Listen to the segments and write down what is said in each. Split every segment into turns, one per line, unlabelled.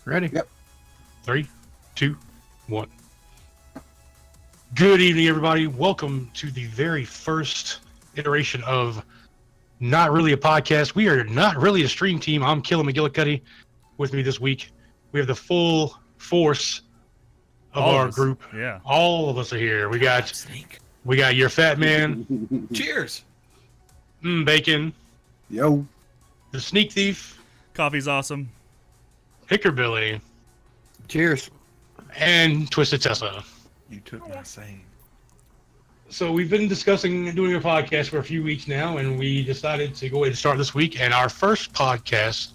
Ready?
Yep.
3, 2, 1. Good evening, everybody. Welcome to the very first iteration of Not Really a Podcast. We are not really a stream team. I'm Killer McGillicuddy. With me this week, we have the full force of our group.
Yeah.
All of us are here. We got your fat man.
Cheers.
Bacon.
Yo.
The sneak thief.
Coffee's awesome.
Hickerbilly.
Cheers.
And Twisted Tessa.
You took my saying.
So we've been discussing doing a podcast for a few weeks now, and we decided to go ahead and start this week. And our first podcast,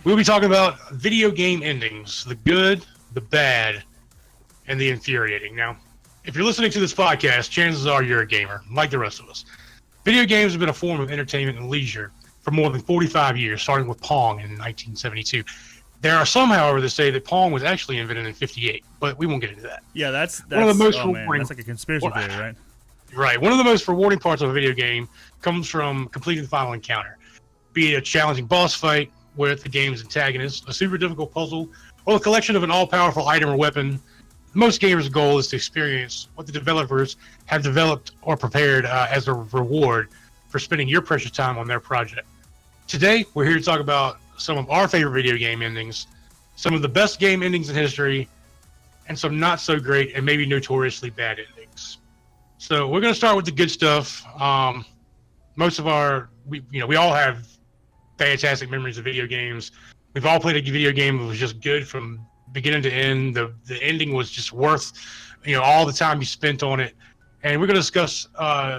we'll be talking about video game endings, the good, the bad, and the infuriating. Now, if you're listening to this podcast, chances are you're a gamer, like the rest of us. Video games have been a form of entertainment and leisure for more than 45 years, starting with Pong in 1972. There are some, however, that say that Pong was actually invented in 58, but we won't get into that.
Yeah, that's
one of the most
rewarding. That's like a conspiracy theory, right?
Right. One of the most rewarding parts of a video game comes from completing the final encounter, be it a challenging boss fight with the game's antagonist, a super difficult puzzle, or the collection of an all-powerful item or weapon. Most gamers' goal is to experience what the developers have developed or prepared as a reward for spending your precious time on their project. Today, we're here to talk about some of our favorite video game endings, some of the best game endings in history, and some not so great and maybe notoriously bad endings. So we're going to start with the good stuff. Most of we all have fantastic memories of video games. We've all played a video game that was just good from beginning to end. The ending was just worth, all the time you spent on it. And we're going to discuss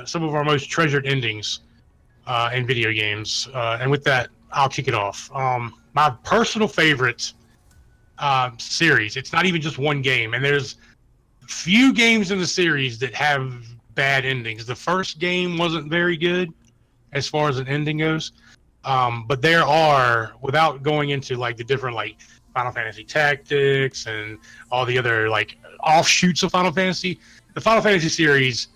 some of our most treasured endings in video games. And with that, I'll kick it off. My personal favorite series, it's not even just one game, and there's few games in the series that have bad endings. The first game wasn't very good as far as an ending goes, but there are, without going into like the different like Final Fantasy Tactics and all the other like offshoots of Final Fantasy, the Final Fantasy series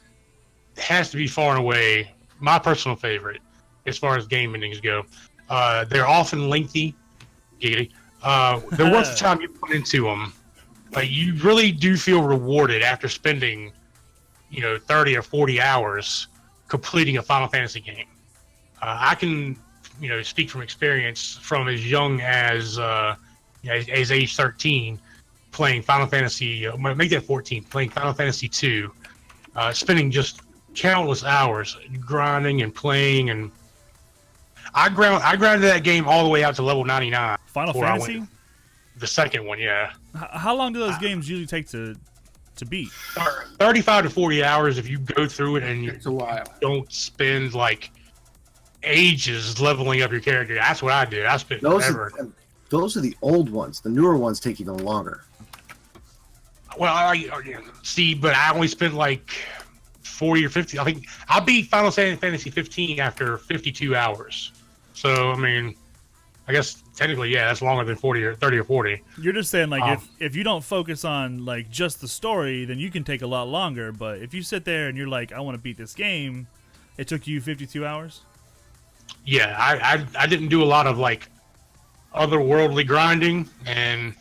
has to be far and away my personal favorite as far as game endings go. They're often lengthy. They're worth the time you put into them. Like, you really do feel rewarded after spending, 30 or 40 hours completing a Final Fantasy game. I can, speak from experience from as young as age 13, playing Final Fantasy, make that 14, playing Final Fantasy 2, spending just countless hours grinding and playing, and I grounded that game all the way out to level 99.
Final Fantasy?
The second one, yeah.
How long do those games usually take to beat?
35 to 40 hours if you go through it and you don't spend like ages leveling up your character. That's what I did. I spent forever.
Those are the old ones. The newer ones take even longer.
Well, but I only spent like 40 or 50. I think I beat Final Fantasy 15 after 52 hours. So, I mean, I guess technically, yeah, that's longer than 40 or 30 or 40.
You're just saying, like, if you don't focus on, like, just the story, then you can take a lot longer. But if you sit there and you're like, I want to beat this game, it took you 52 hours?
Yeah, I didn't do a lot of, like, otherworldly grinding. And,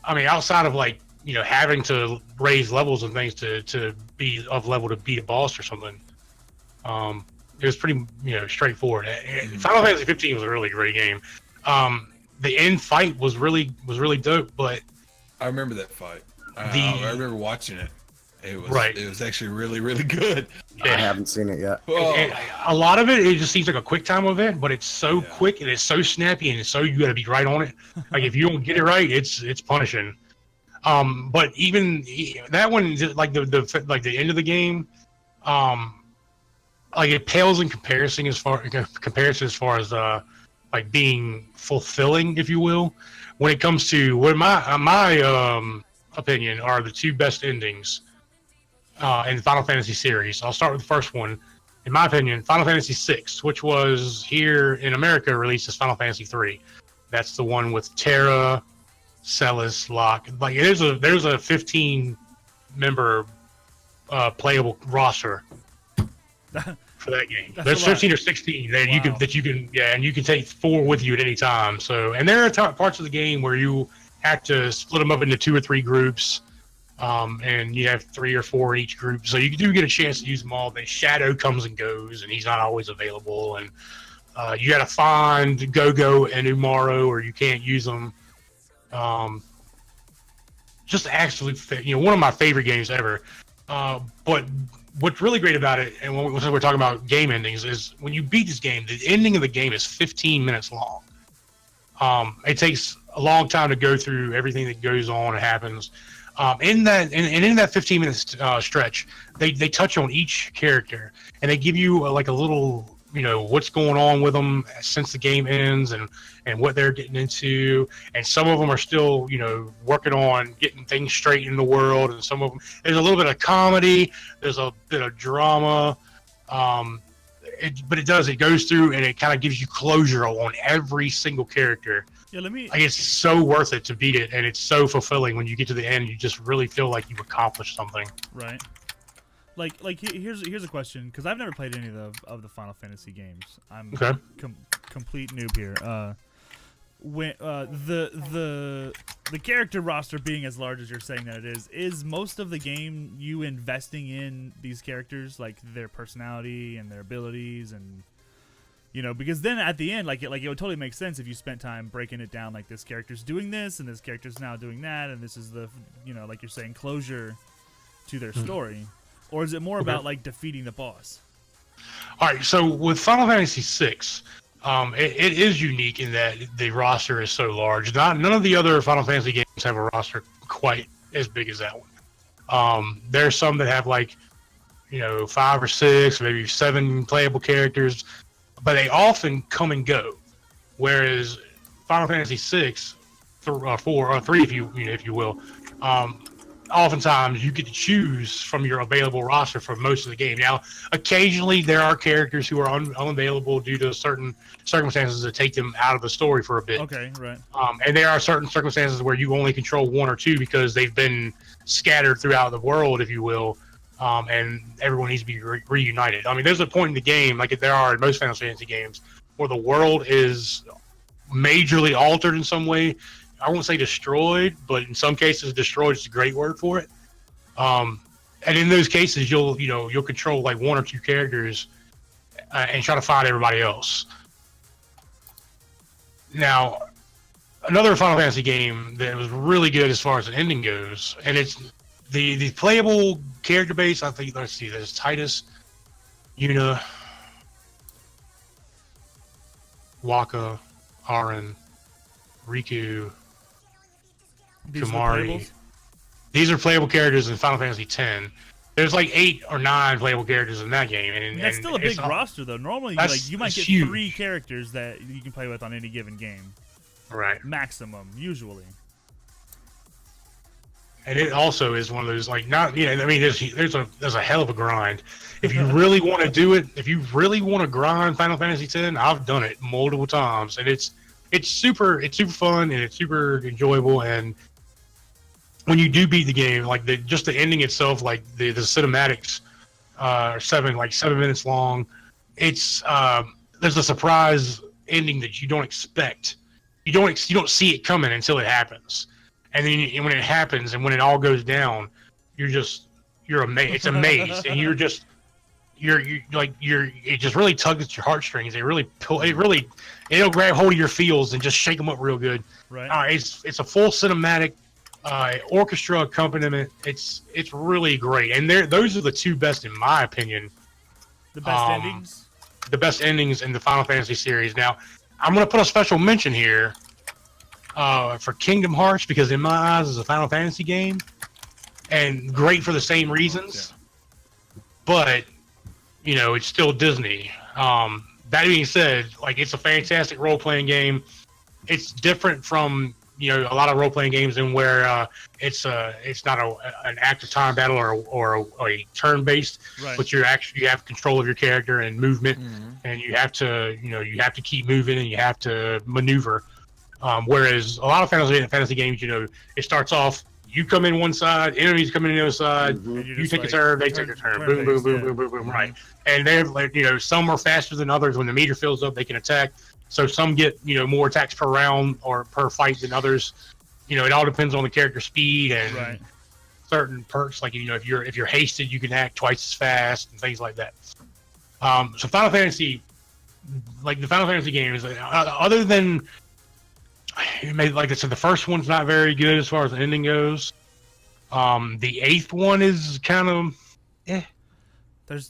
I mean, outside of, like, having to raise levels and things to be of level to beat a boss or something, it was pretty, straightforward. Final Fantasy 15 was a really great game. The end fight was really dope, but
I remember that fight. I remember watching it. It was actually really, really good.
I haven't seen it yet.
A lot of it just seems like a quick time event, but it's so quick and it's so snappy and it's so you got to be right on it. Like, if you don't get it right, it's punishing. But even that one, like the end of the game, like, it pales in comparison as far as like being fulfilling, if you will, when it comes to what my opinion are the two best endings in the Final Fantasy series. I'll start with the first one. In my opinion, Final Fantasy VI, which was here in America released as Final Fantasy 3. That's the one with Terra, Celis, Locke. Like, there's a 15-member playable roster for that game.
That's
There's
a lot.
15 or 16 that
Wow.
you can and you can take 4 with you at any time. So, and there are parts of the game where you have to split them up into 2 or 3 groups, and you have 3 or 4 in each group. So you do get a chance to use them all. The Shadow comes and goes, and he's not always available. And you got to find Go-Go and Umaro, or you can't use them. Just actually, one of my favorite games ever. But what's really great about it, and when we're talking about game endings, is when you beat this game, the ending of the game is 15 minutes long. It takes a long time to go through everything that goes on and happens. In that 15 minutes stretch, they touch on each character, and they give you like a little, what's going on with them since the game ends, and what they're getting into. And some of them are still, working on getting things straight in the world, and some of them, there's a little bit of comedy, there's a bit of drama, but it goes through and it kind of gives you closure on every single character.
Yeah,
It's so worth it to beat it, and it's so fulfilling when you get to the end. You just really feel like you've accomplished something.
Right. Like here's a question, because I've never played any of the Final Fantasy games. I'm
Okay.
Complete noob here. When the character roster being as large as you're saying that it is most of the game you investing in these characters, like their personality and their abilities, and because then at the end, it would totally make sense if you spent time breaking it down, like this character's doing this and this character's now doing that, and this is the like you're saying, closure to their story. Or is it more about like defeating the boss?
All right, so with Final Fantasy VI, it is unique in that the roster is so large. None of the other Final Fantasy games have a roster quite as big as that one. There's some that have 5 or 6, maybe 7 playable characters, but they often come and go. Whereas Final Fantasy VI, 4 or 3, if you will, oftentimes you get to choose from your available roster for most of the game. Now, occasionally there are characters who are unavailable due to certain circumstances that take them out of the story for a bit.
Okay, right.
And there are certain circumstances where you only control 1 or 2 because they've been scattered throughout the world, if you will, and everyone needs to be reunited. I mean, there's a point in the game, like there are in most Final Fantasy games, where the world is majorly altered in some way. I won't say destroyed, but in some cases, destroyed is a great word for it. And in those cases, you'll control 1 or 2 characters and try to find everybody else. Now, another Final Fantasy game that was really good as far as an ending goes, and it's the playable character base. I think, let's see, there's Titus, Yuna, Waka, Aaron, Riku, Kumari. These are playable characters in Final Fantasy X. There's 8 or 9 playable characters in that game, and
that's still a big roster, though. Normally, you might get
huge.
3 characters that you can play with on any given game.
Right.
Maximum, usually.
And it also is one of those there's a hell of a grind. If you really want to do it, if you really want to grind Final Fantasy X, I've done it multiple times, and it's super fun and it's super enjoyable. And when you do beat the game, just the ending itself, the cinematics are 7 minutes long. It's there's a surprise ending that you don't expect. You don't see it coming until it happens. And then when it happens and when it all goes down, you're amazed. It's amazed, and it just really tugs at your heartstrings. It'll grab hold of your feels and just shake them up real good.
Right.
It's a full cinematic orchestra accompaniment. It's really great, and those are the 2 best in my opinion.
The best endings.
The best endings in the Final Fantasy series. Now, I'm going to put a special mention here for Kingdom Hearts, because in my eyes it's a Final Fantasy game, and great for the same reasons. Yeah. But it's still Disney. That being said, it's a fantastic role-playing game. It's different from a lot of role-playing games in where it's not an active time battle or a turn-based, right. But you have control of your character and movement, and you have to keep moving and you have to maneuver. Whereas a lot of fantasy games, it starts off, you come in one side, enemies come in the other side.
Mhm.
You take a turn, they take a turn. Boom, boom, boom, boom, boom, boom. Right. And they're like, some are faster than others. When the meter fills up, they can attack. So some get, more attacks per round or per fight than others. It all depends on the character speed and certain perks. Like, if you're hasted, you can act twice as fast and things like that. So Final Fantasy, like the Final Fantasy games, other than, like I said, the first one's not very good as far as the ending goes. The 8th one is kind of,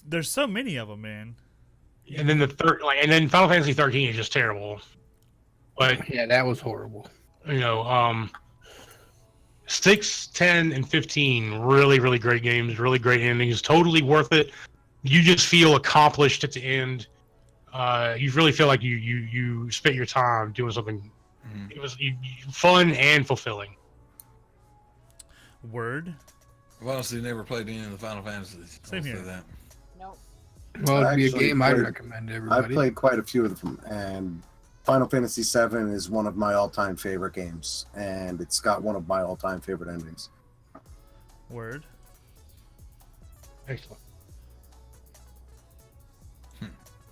There's so many of them, man.
And then and then Final Fantasy 13 is just terrible. But
yeah, that was horrible.
6, 10, and 15, really, really great games, really great endings, totally worth it. You just feel accomplished at the end. You really feel like you spent your time doing something. It was fun and fulfilling.
Word.
I've honestly never played any of the Final Fantasies.
Same here.
That.
Nope.
Well, it'd be a
Actually
game I'd
played-
recommend to
I've
everybody.
played quite a few of them, and Final Fantasy VII is one of my all-time favorite games, and it's got one of my all-time favorite endings.
Word.
Excellent.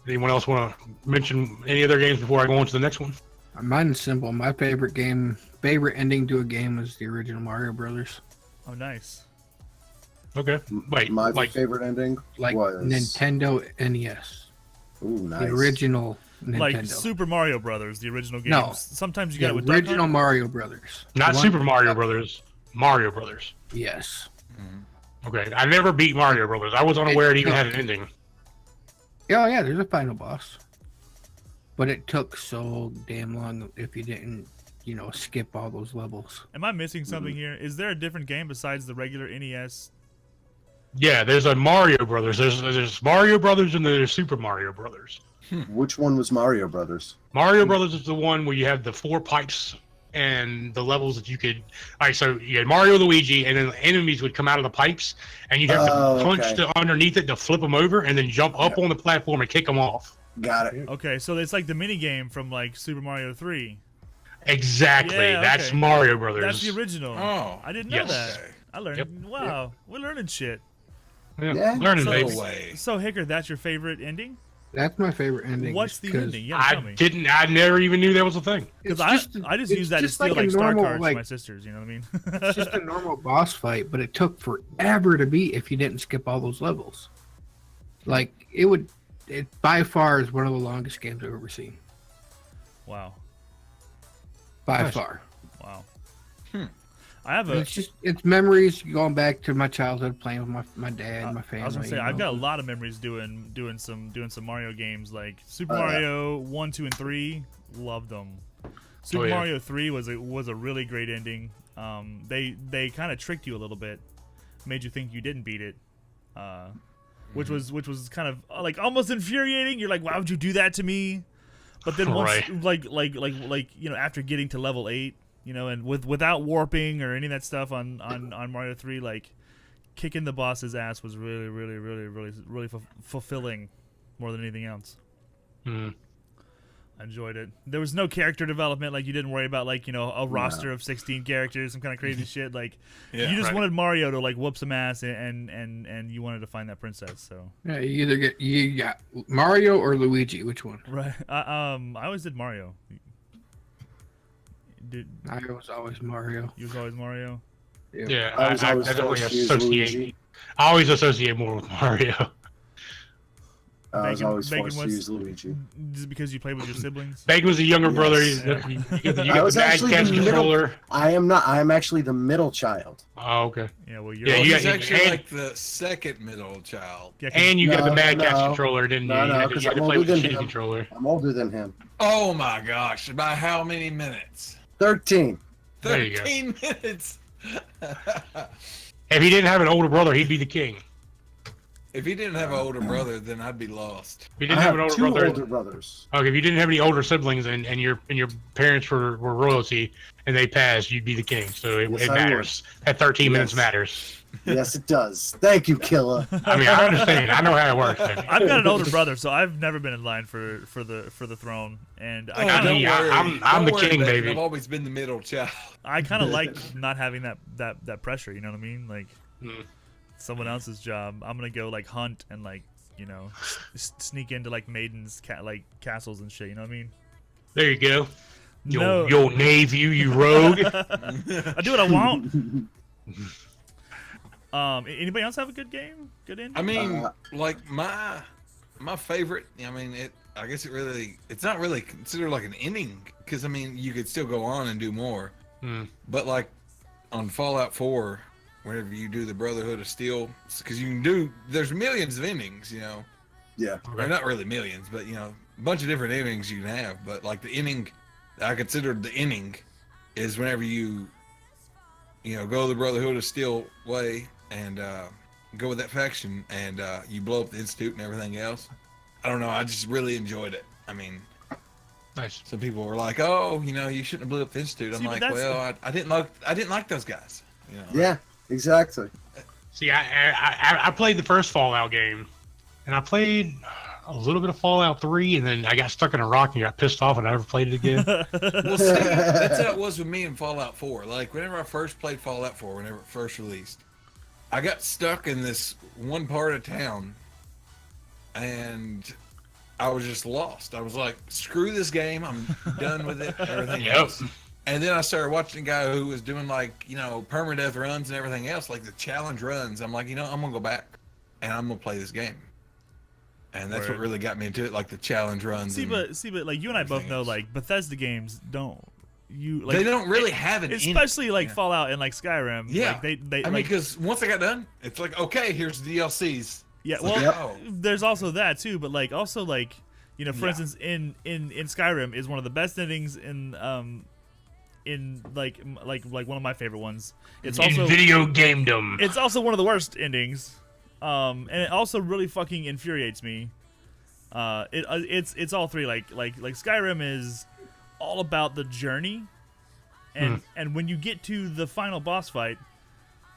Anyone else want to mention any other games before I go on to the next one?
Mine's simple. My favorite ending to a game was the original Mario Brothers.
Oh, nice.
Okay. Wait,
My
like
favorite ending
Like
was
Nintendo NES.
Ooh, nice.
The original Nintendo.
Like Super Mario Brothers, the original games.
No.
Sometimes you
the
got it with Duck
original
Hunt.
Mario Brothers.
not
The one-
Super Mario Brothers, Mario Brothers.
Yes.
Okay, I never beat Mario Brothers. I was unaware it even had an ending.
Oh yeah, there's a final boss. But it took so damn long if you didn't, skip all those levels.
Am I missing something here? Is there a different game besides the regular NES?
Yeah, there's a Mario Brothers. There's Mario Brothers and there's Super Mario Brothers.
Which one was Mario Brothers?
Mario Brothers is the one where you have the 4 pipes and the levels that you could. All right, so you had Mario, Luigi, and then the enemies would come out of the pipes, and you'd have to punch underneath it to flip them over, and then jump up on the platform and kick them off.
Got it.
Okay, so it's like the mini game from like Super Mario 3.
Exactly.
Yeah,
That's
okay.
Mario Brothers.
That's the original.
Oh,
I didn't know
yes.
that.
Okay.
I learned.
Yep.
Wow, we're learning shit.
Yeah.
Learning,
So-
baby.
No way.
So Hicker, that's your favorite ending?
That's my favorite ending.
What's the
'cause
ending? Yeah, tell me.
I never even knew that was a thing.
Because
it's
I just
it's
use that to
just
steal
like a
like star
normal,
cards
like-
for my sisters. You know what I mean?
It's just a normal boss fight, but it took forever to beat if you didn't skip all those levels. Like it by far is one of the longest games I've ever seen.
Wow,
By
Nice.
far.
wow. I have a.
It's memories going back to my childhood playing with my dad, my family.
I was gonna say I've got a lot of memories doing some Mario games like Super Mario 1, 2, and 3. Loved them. Super
yeah.
Mario 3 was a really great ending. They kind of tricked you a little bit, made you think you didn't beat it, which was kind of like almost infuriating. You're like, why would you do that to me? But then once
Right.
like after getting to level 8. And without warping or any of that stuff on Mario 3, like kicking the boss's ass was really, really, really, really, really fulfilling more than anything else.
Mm.
I enjoyed it. There was no character development. Like you didn't worry about like a roster of 16 characters, some kind of crazy shit. Like
Yeah,
you just
right.
wanted Mario to like whoop some ass and you wanted to find that princess. So
Yeah, you got Mario or Luigi. Which one?
right, I always did Mario.
I was always Mario.
You was always Mario.
Yeah,
I was always
definitely
forced to use
associate.
Luigi.
I always associate more with Mario.
I was
Bacon-
always
Bacon
forced to
was-
use Luigi.
Just because you played with your siblings.
Bacon was a younger brother.
Yes.
You got the
I was
Mad
actually
Catz
the middle-
controller.
I am not. I am actually the middle child.
Oh, okay.
Yeah, well, you're
Yeah,
Well,
you
he's
got-
actually
and-
like the second middle child.
yeah, 'cause-
And you got the
No,
Mad Catz
no.
controller, didn't you?
No, no,
you had to,
'cause
you had to
I'm
play with
older
the
than
shitty
him.
controller.
I'm older than him.
Oh my gosh! By how many minutes?
13.
There you go.
13 minutes.
If he didn't have an older brother, he'd be the king.
If he didn't have an older brother, then I'd be lost.
If he
I
didn't have
have
an older
two
brother,
older brothers.
okay. If you didn't have any older siblings and your parents were royalty, and they pass, you'd be the king. So it
Yes, I
matters. That 13 minutes
Yes.
matters.
Yes, it does. Thank you, Killa.
I mean, I understand. I know how it works.
I've got an older brother, so I've never been in line for the throne, and
Oh,
I
I
kind
mean,
of
I'm the
Don't worry,
king,
Nathan.
baby.
I've always been the middle child.
like not having that pressure. You know what I mean? Like
Mm.
someone else's job. I'm gonna go like hunt and like sneak into like maidens like castles and shit. You know what I mean?
There you go.
No.
Yo, knave, you rogue.
I do what I want. Anybody else have a good game? Good ending?
I mean, like my favorite. I mean, I guess it's not really considered like an ending because I mean you could still go on and do more. But like on Fallout 4, whenever you do the Brotherhood of Steel, because there's millions of endings, you know.
Yeah.
Or not really millions, but you know, a bunch of different endings you can have. But like the ending, I consider the ending is whenever you go the Brotherhood of Steel way and go with that faction and you blow up the Institute and everything else. I don't know. I just really enjoyed it. I mean,
Nice.
some people were like, "Oh, you shouldn't have blew up the Institute." I'm
See,
like,
but
well, I didn't like those guys. You know.
Yeah, exactly.
See, I played the first Fallout game, and I played a little bit of Fallout 3, and then I got stuck in a rock and got pissed off, and I never played it again.
Well, see, that's how it was with me in Fallout 4. Like, whenever I first played Fallout 4, whenever it first released, I got stuck in this one part of town, and I was just lost. I was like, screw this game. I'm done with it. Everything
Yep.
else. And then I started watching a guy who was doing, like, permadeath runs and everything else, like the challenge runs. I'm like, I'm going to go back, and I'm going to play this game. And that's what
Word.
really got me into it, like the challenge runs.
See, but like you and I both know, like Bethesda games
they don't really have an
especially
ending.
like
Yeah.
Fallout and like Skyrim.
Yeah,
like, they
I mean,
like
because once I got done, it's like, okay, here's the DLCs.
yeah.
It's
Well,
like, oh.
there's also that too, but like also like for
Yeah.
instance, in Skyrim is one of the best endings in like one of my favorite ones. It's
In
also
video gamedom.
it's also one of the worst endings, and it also really fucking infuriates me. It's all three. Like Skyrim is all about the journey, and when you get to the final boss fight,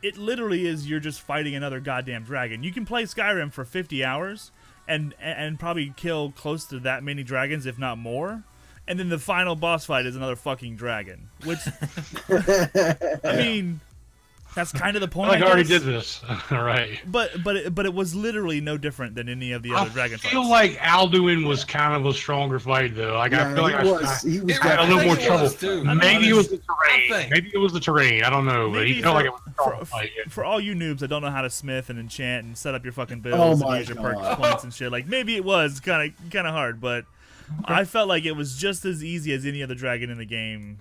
it literally is you're just fighting another goddamn dragon. You can play Skyrim for 50 hours and probably kill close to that many dragons, if not more. And then the final boss fight is another fucking dragon, which I mean, that's kind of the point.
I already
guess.
did this. All right.
But it was literally no different than any of the other dragon
I feel
fights.
like Alduin was kind of a stronger fight, though. Like I feel like
he
I
was. He was
It
had a little
I
more
think it
trouble.
was, too.
Maybe it was the
I
terrain.
think.
Maybe it was the terrain. I don't know, but
Maybe
he felt
for-
like it was a stronger fight. Yeah.
For all you noobs that don't know how to smith and enchant and set up your fucking builds
Oh
and
my
use your perk
God.
points and shit, like maybe it was kind of hard, but I felt like it was just as easy as any other dragon in the game.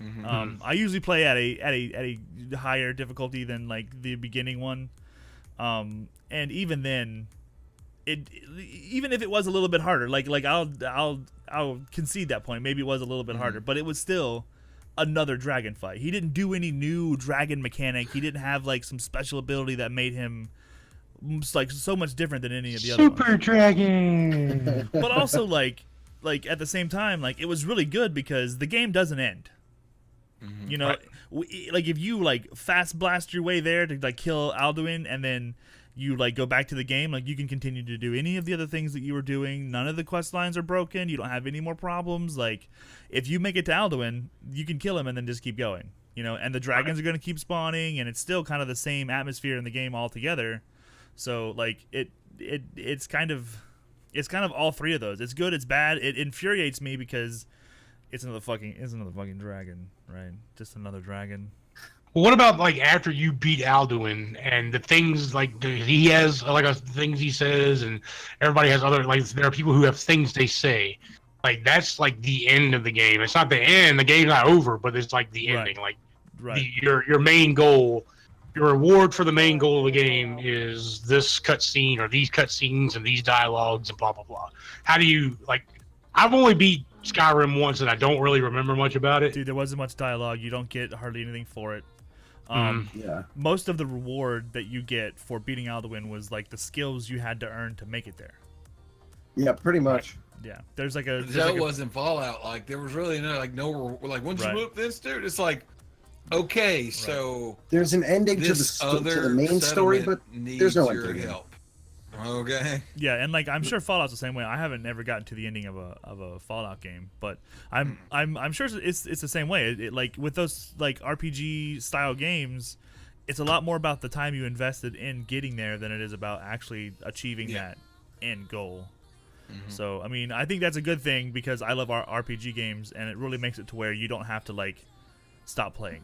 I usually play at a higher difficulty than like the beginning one, and even then, even if it was a little bit harder, like I'll concede that point. Maybe it was a little bit harder, but it was still another dragon fight. He didn't do any new dragon mechanic. He didn't have like some special ability that made him like so much different than any of the other ones.
Super Dragon.
But also like at the same time, like it was really good because the game doesn't end. You know, like if you like fast blast your way there to like kill Alduin and then you like go back to the game, like you can continue to do any of the other things that you were doing. None of the quest lines are broken. You don't have any more problems. Like if you make it to Alduin, you can kill him and then just keep going. You know, and the dragons are going to keep spawning, and it's still kind of the same atmosphere in the game altogether. So like it's kind of all three of those. It's good, it's bad. It infuriates me because it's another fucking dragon, right? Just another dragon.
Well, what about like after you beat Alduin and the things like he has like things he says, and everybody has other like there are people who have things they say. Like that's like the end of the game. It's not the end. The game's not over, but it's like the ending. Like your main goal, your reward for the main goal of the game is this cutscene or these cutscenes and these dialogues and blah blah blah. How do you like? I've only beat Skyrim once, and I don't really remember much about it.
Dude, there wasn't much dialogue. You don't get hardly anything for it.
Yeah.
Most of the reward that you get for beating Alduin was like the skills you had to earn to make it there.
Yeah, pretty much.
Yeah, there's like a
That wasn't Fallout. Like there was really no like once you
Right.
move this dude, it's like Okay, so
There's an ending to
this
the
other
main story, but
needs
there's no
your
ending.
help. Okay.
Yeah, and like I'm sure Fallout's the same way. I haven't never gotten to the ending of a Fallout game, but I'm sure it's the same way. It like with those like RPG style games, it's a lot more about the time you invested in getting there than it is about actually achieving that end goal. So I mean, I think that's a good thing because I love our RPG games, and it really makes it to where you don't have to like stop playing.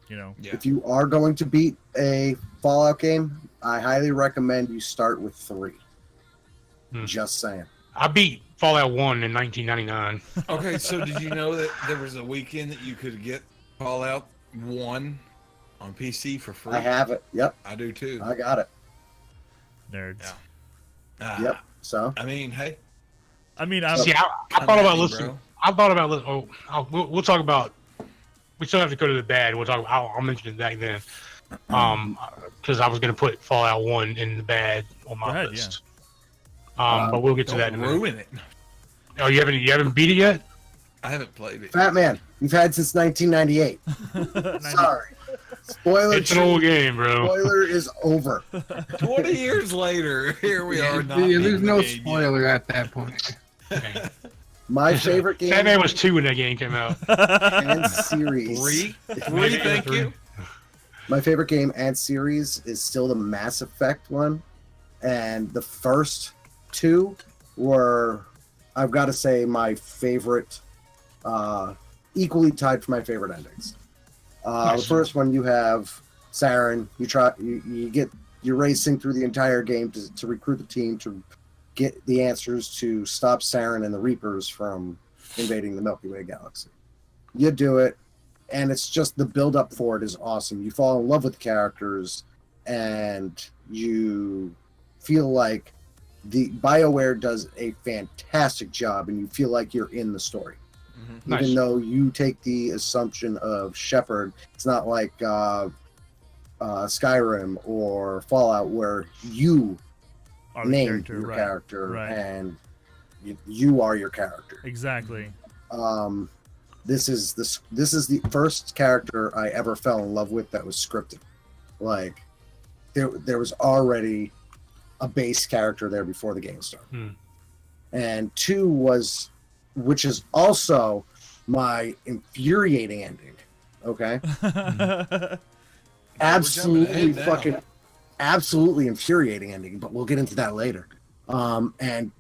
You know.
Yeah.
If you are going to beat a Fallout game, I highly recommend you start with 3. Just saying.
I beat Fallout 1 in 1999.
Okay, so did you know that there was a weekend that you could get Fallout 1 on PC for free?
I have it. Yep.
I do too.
I got it.
Nerds.
Yeah.
Yep. So
I mean, hey.
I mean,
See, I thought about listening. I thought about listening. Oh, we'll talk about. We still have to go to the bad. We'll talk. I'll mention it back then. Because I was going to put Fallout 1 in the bad on my list. But we'll get to that in a minute.
Ruin it.
Oh, you haven't beat it yet?
I haven't played it.
Fat Man, you've had since 1998. Sorry. Spoiler.
It's an old game, bro.
Spoiler is over.
20 years later, here we are.
There's no spoiler at that point.
My favorite game.
Fat Man was 2 when that game came out.
And series.
3? 3, thank you.
My favorite game and series is still the Mass Effect one. And the first 2 were, I've got to say, my favorite, equally tied for my favorite endings. The first one, you have Saren. You're racing through the entire game to recruit the team to get the answers to stop Saren and the Reapers from invading the Milky Way galaxy. You do it, and it's just the build up for it is awesome. You fall in love with the characters, and you feel like the BioWare does a fantastic job, and you feel like you're in the story. Even though you take the assumption of Shepard, it's not like Skyrim or Fallout where you name your character and you are your character.
Exactly.
This is the first character I ever fell in love with that was scripted. Like there was already a base character there before the game started. And 2 was, which is also my infuriating ending. Okay. Absolutely infuriating ending, but we'll get into that later. And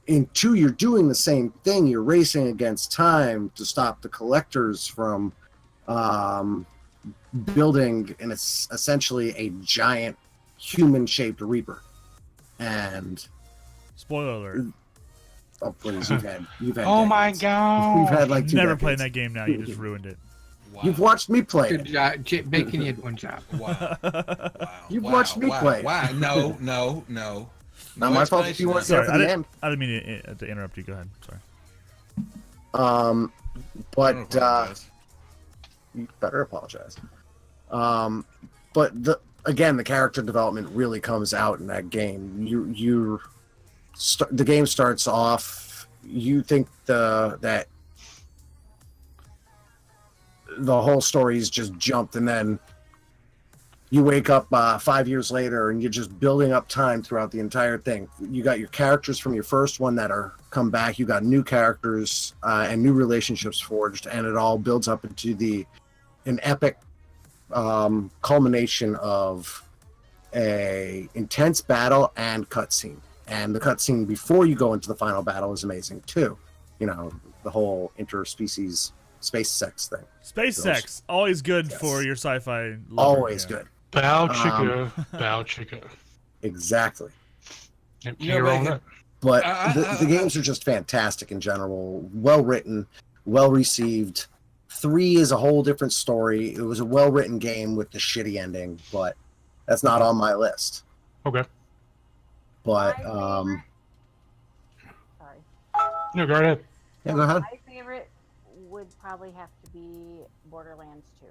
in 2, you're doing the same thing. You're racing against time to stop the collectors from building, and it's essentially a giant human-shaped Reaper. And
spoiler alert.
Oh please, you've had.
Oh my god!
We've had like 2
Never
decades.
playing that game now. You just ruined it.
Wow.
You've watched me play
Good
it.
job. Bacon, you had one job.
Wow.
You've watched me play it.
Wow. No.
Not my fault if you weren't there for the end.
I didn't mean to interrupt you. Go ahead. Sorry.
But you better apologize. But the character development really comes out in that game. The game starts off. You think that the whole story's just jumped, and then you wake up 5 years later, and you're just building up time throughout the entire thing. You got your characters from your first one that are come back. You got new characters and new relationships forged, and it all builds up into an epic culmination of a intense battle and cutscene. And the cutscene before you go into the final battle is amazing too. You know, the whole interspecies space sex thing.
Space sex, always good for your sci-fi lover.
Always good.
Bow chicka.
Exactly.
You're wrong.
But the games are just fantastic in general. Well written, well received. 3 is a whole different story. It was a well written game with the shitty ending, but that's not on my list.
Okay.
But
Sorry.
No, go ahead.
Yeah, go ahead.
My favorite would probably have to be Borderlands 2.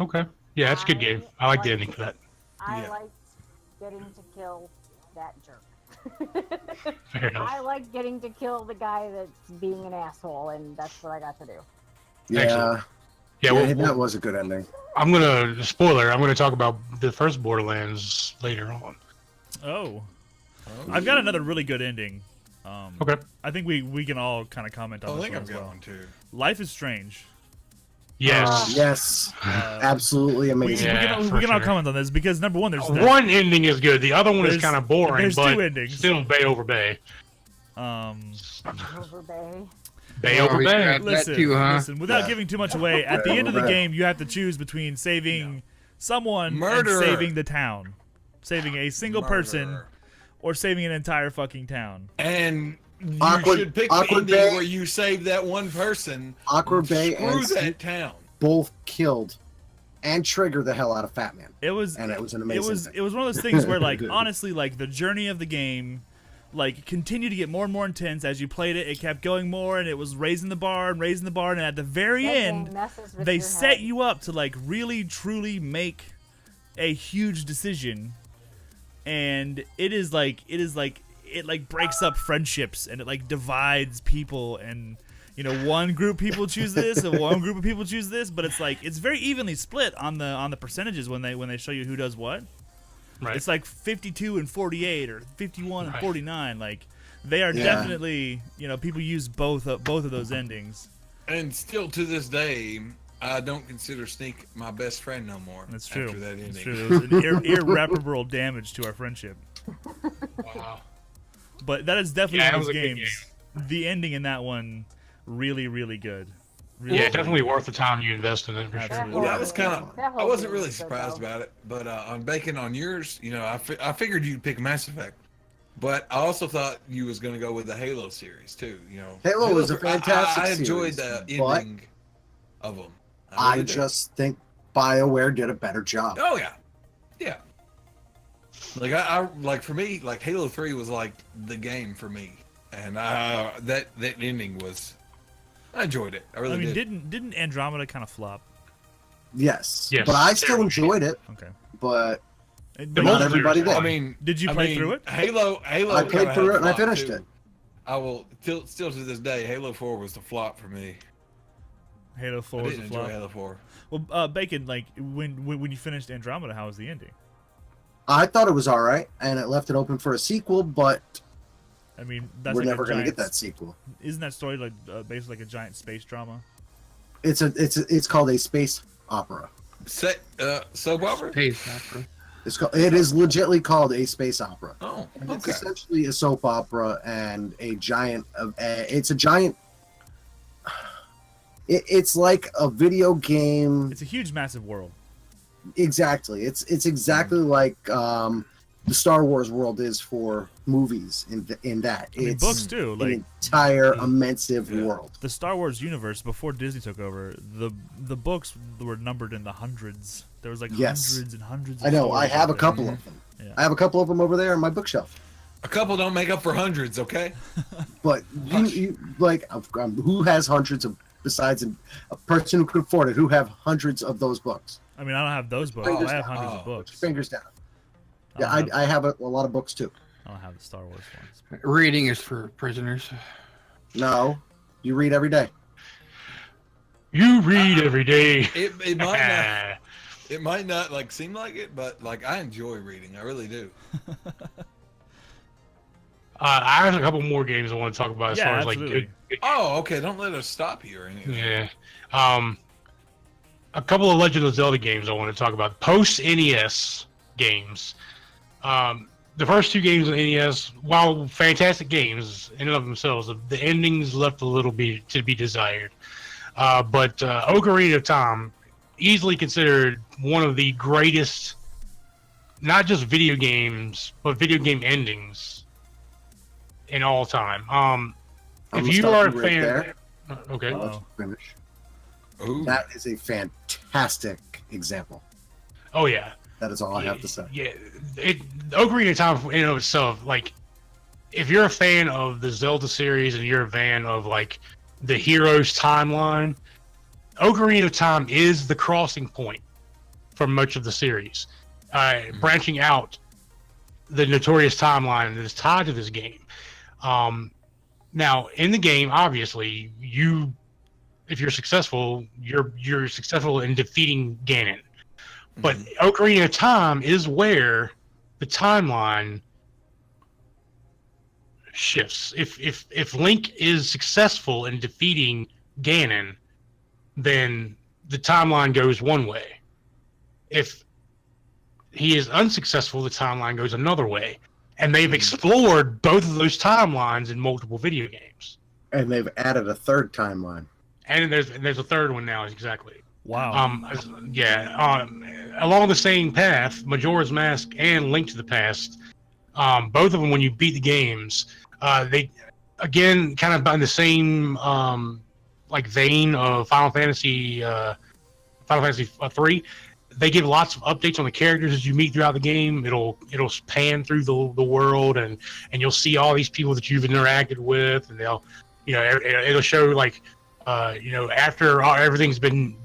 Okay. Yeah, that's a good game. I like the ending for that.
I liked getting to kill that jerk.
Fair enough.
I like getting to kill the guy that's being an asshole, and that's what I got to do.
Yeah.
Yeah,
that was a good ending.
I'm gonna talk about the first Borderlands later on.
Oh, I've got another really good ending.
Okay.
I think we can all kind of comment on
I
this
think
one
I've
as
got
well.
one too.
Life is Strange.
Yes.
Yes, absolutely
We,
amazing.
Yeah,
we
for
can all
sure.
comment on this because number one, there's
One ending is good. The other one is
There's-
kind of boring,
there's
but
two endings.
still Bay over Bay.
Over Bay.
Bay
Oh,
over
we
Bay.
got that too, huh?
Listen, without
Yeah.
giving too much away, at the end of the
Right.
game, you have to choose between saving someone
Murderer.
and saving the town, saving a single person,
Murderer.
or saving an entire fucking town.
And you
Awkward-
should pick the
Awkward
ending
Bay.
where you save that one person.
Awkward Bay
Screw
and
that town.
both killed and triggered the hell out of Fat Man.
It was
And it was an amazing thing.
it was one of those things where, like, honestly, like the journey of the game, like, continued to get more and more intense as you played it. It kept going more, and it was raising the bar, and at the very
That game
end,
messes with
they
your
set
head.
you up to, like, really truly make a huge decision, and it like breaks up friendships, and it like divides people, and you know, one group people choose this and one group of people choose this, but it's like it's very evenly split on the percentages when they show you who does what.
Right.
It's like 52 and 48 or 51 and
Right.
49. Like, they are
Yeah.
definitely, you know, people use both of those endings.
And still to this day, I don't consider Sneak my best friend no more.
That's true.
After that ending.
That's true. There was an irreparable damage to our friendship.
Wow.
But that is definitely
Yeah,
one
it
of
was
those
a good
games. The ending in that one, really, really good. Really,
Yeah,
really
definitely
good.
worth the time you invest in it for sure.
Absolutely.
Well, that was kind of.
That whole
I wasn't
game
really
was good,
surprised
though.
about it, but on Bacon on yours, you know, I figured you'd pick Mass Effect, but I also thought you was going to go with the Halo series too. You know,
Halo was a fantastic
I enjoyed
series,
the
but
ending of them.
I
really did.
just think BioWare did a better job.
Oh yeah, yeah. Like I like for me, like Halo 3 was like the game for me, and that ending was. I enjoyed it. I really
I mean,
did.
didn't Andromeda kind of flop?
Yes.
Yes,
But I still
terrible.
enjoyed it.
Okay.
But
But
not
multiplayer
everybody
is
did.
I mean,
Did you
I
play
mean,
through it?
Halo.
I played
kinda
through
had
it and I
a flop,
finished
too.
it.
I will still to this day. Halo 4 was the flop for me.
Halo 4
I
was a
didn't enjoy
flop.
Halo 4.
Well, Bacon, like when you finished Andromeda, how was the ending?
I thought it was all right, and it left it open for a sequel, but
I mean, that's
we're
like
never
a
going to
giant,
get that sequel.
Isn't that story like basically like a giant space drama?
It's called a space opera.
Soap opera?
Space opera.
It is legitly called a space opera.
Oh,
And it's
okay.
essentially a soap opera and a giant. It's a giant. It's like a video game.
It's a huge, massive world.
Exactly. It's exactly like the Star Wars world is for movies. In that,
I mean,
it's
books too.
an
Like
entire immense
Yeah.
world.
the Star Wars universe before Disney took over, the books were numbered in the hundreds. There was like
Yes.
hundreds and hundreds. Of
I know. I
stories
have
out
a
there.
couple of them.
Yeah.
I have a couple of them over there on my bookshelf.
A couple don't make up for hundreds, okay?
But you like who has hundreds of besides a person who can afford it? Who have hundreds of those books?
I mean, I don't have those books.
Fingers
I have
down.
hundreds of books.
Fingers down.
I
Yeah,
don't have-
I have a lot of books too.
I don't have the Star Wars ones.
Reading is for prisoners.
No, you read every day.
You read every day.
It might not like seem like it, but like I enjoy reading. I really do.
I have a couple more games I want to talk about as
Yeah,
far as
absolutely.
like good.
Oh, okay. Don't let us stop you or anything.
Yeah. A couple of Legend of Zelda games I want to talk about. Post NES games. The first two games on NES, while fantastic games in and of themselves, the endings left a little bit to be desired. But Ocarina of Time, easily considered one of the greatest, not just video games, but video game endings in all time.
I'm
If
gonna
you
stop
are a
you right
fan,
there.
okay.
I'll
Uh-oh.
let you finish.
Ooh.
That is a fantastic example.
Oh yeah.
That is all I have to say.
Yeah, Ocarina of Time in and of itself, like, if you're a fan of the Zelda series and you're a fan of like the heroes timeline, Ocarina of Time is the crossing point for much of the series, branching out the notorious timeline that is tied to this game. Now, in the game, obviously, if you're successful, you're successful in defeating Ganon. But Ocarina of Time is where the timeline shifts. If Link is successful in defeating Ganon, then the timeline goes one way. If he is unsuccessful, the timeline goes another way. And they've explored both of those timelines in multiple video games.
And they've added a third timeline.
And there's a third one now, exactly.
Wow.
Along the same path, Majora's Mask and Link to the Past, both of them, when you beat the games, they, again, kind of in the same vein of Final Fantasy 3. They give lots of updates on the characters as you meet throughout the game. It'll pan through the world, and you'll see all these people that you've interacted with, and it'll show after everything's been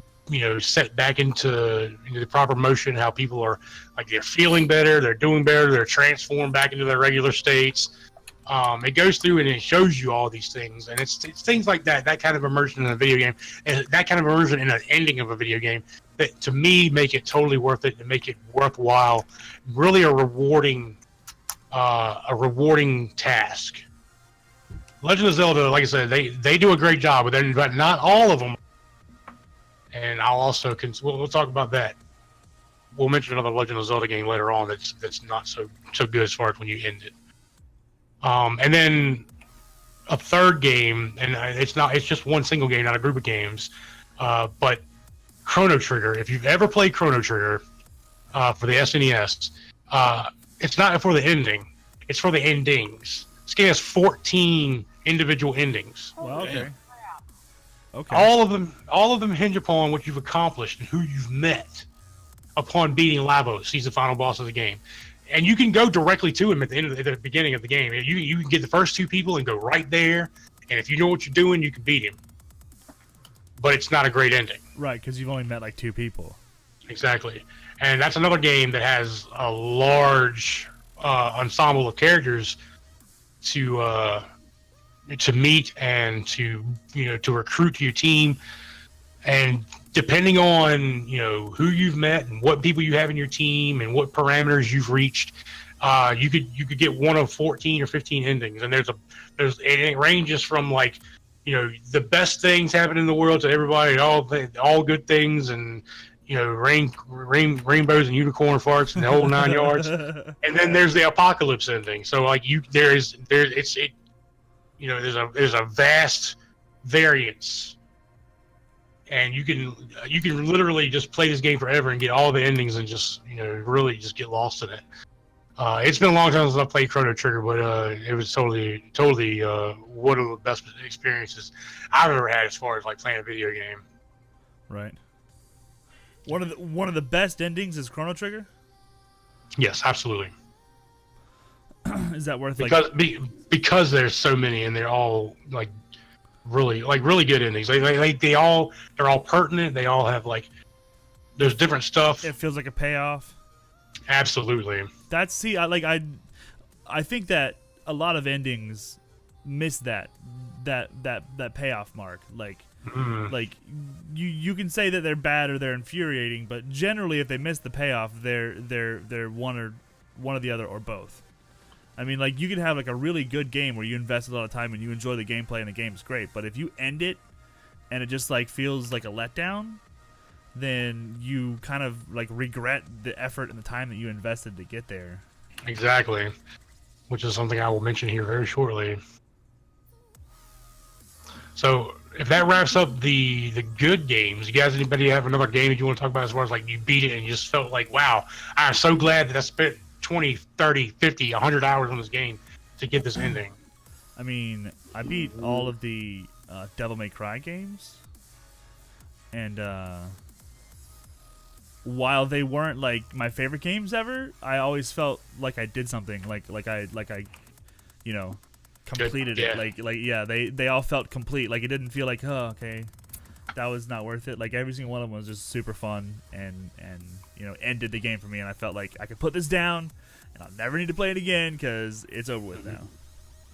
set back into the proper motion, how people are they're feeling better, they're doing better, they're transformed back into their regular states. It goes through and it shows you all these things, and it's things like that kind of immersion in a video game, and that kind of immersion in an ending of a video game that, to me, make it totally worth it and make it worthwhile. Really a rewarding task. Legend of Zelda, like I said, they do a great job with it, but not all of them. And I'll also we'll talk about that. We'll mention another Legend of Zelda game later on that's not so good as far as when you end it. And then a third game, and it's just one single game, not a group of games, but Chrono Trigger. If you've ever played Chrono Trigger for the SNES, it's not for the ending, it's for the endings. This game has 14 individual endings.
Well, okay. Okay.
All of them hinge upon what you've accomplished and who you've met upon beating Lavos. He's the final boss of the game. And you can go directly to him at the beginning of the game. You can get the first two people and go right there. And if you know what you're doing, you can beat him. But it's not a great ending.
Right, because you've only met like two people.
Exactly. And that's another game that has a large ensemble of characters to meet and to recruit to your team. And depending on who you've met and what people you have in your team and what parameters you've reached, you could get one of 14 or 15 endings. And it ranges from the best things happen in the world to everybody, all good things, and rainbows and unicorn farts and the whole 9 yards. And then there's the apocalypse ending. So there's a vast variance. And you can literally just play this game forever and get all the endings and just really just get lost in it. It's been a long time since I played Chrono Trigger, but it was totally one of the best experiences I've ever had as far as playing a video game.
Right. One of the best endings is Chrono Trigger.
Yes, absolutely.
Is that worth
because there's so many and they're all really good endings. They're all pertinent. They all have there's different stuff.
It feels like a payoff.
Absolutely.
I think that a lot of endings miss that payoff mark. You can say that they're bad or they're infuriating, but generally if they miss the payoff, they're one of the other or both. I mean, you could have a really good game where you invest a lot of time and you enjoy the gameplay and the game's great, but if you end it and it just feels like a letdown, then you kind of regret the effort and the time that you invested to get there.
Exactly, which is something I will mention here very shortly. So if that wraps up the good games, you guys, anybody have another game that you want to talk about as far as you beat it and you just felt wow, I'm so glad that I spent 20, 30, 50, 100 hours on this game to get this ending?
I mean, I beat all of the Devil May Cry games, and while they weren't my favorite games ever, I always felt like I did something, I completed it. They all felt complete. It didn't feel oh, okay, that was not worth it. Every single one of them was just super fun and ended the game for me, and I felt like I could put this down and I'll never need to play it again because it's over with now.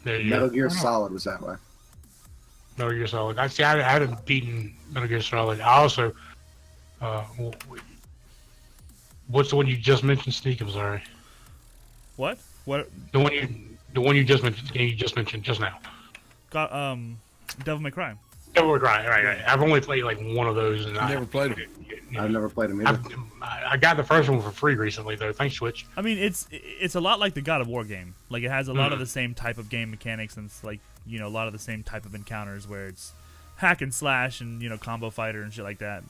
Metal Gear Solid was that way.
Metal Gear Solid. I see. I haven't beaten Metal Gear Solid. I also, what's the one you just mentioned, Sneak? I'm sorry.
What? What?
The one you just mentioned. The game you just mentioned just now.
Got Devil May Cry.
Devil May Cry. Right. I've only played like one of those, and
Never played them.
I've never played them either.
I got the first one for free recently, though. Thanks, Switch.
I mean, it's a lot like the God of War game. Like, it has a lot of the same type of game mechanics, and it's like, you know, a lot of the same type of encounters where it's hack and slash and, you know, combo fighter and shit like that.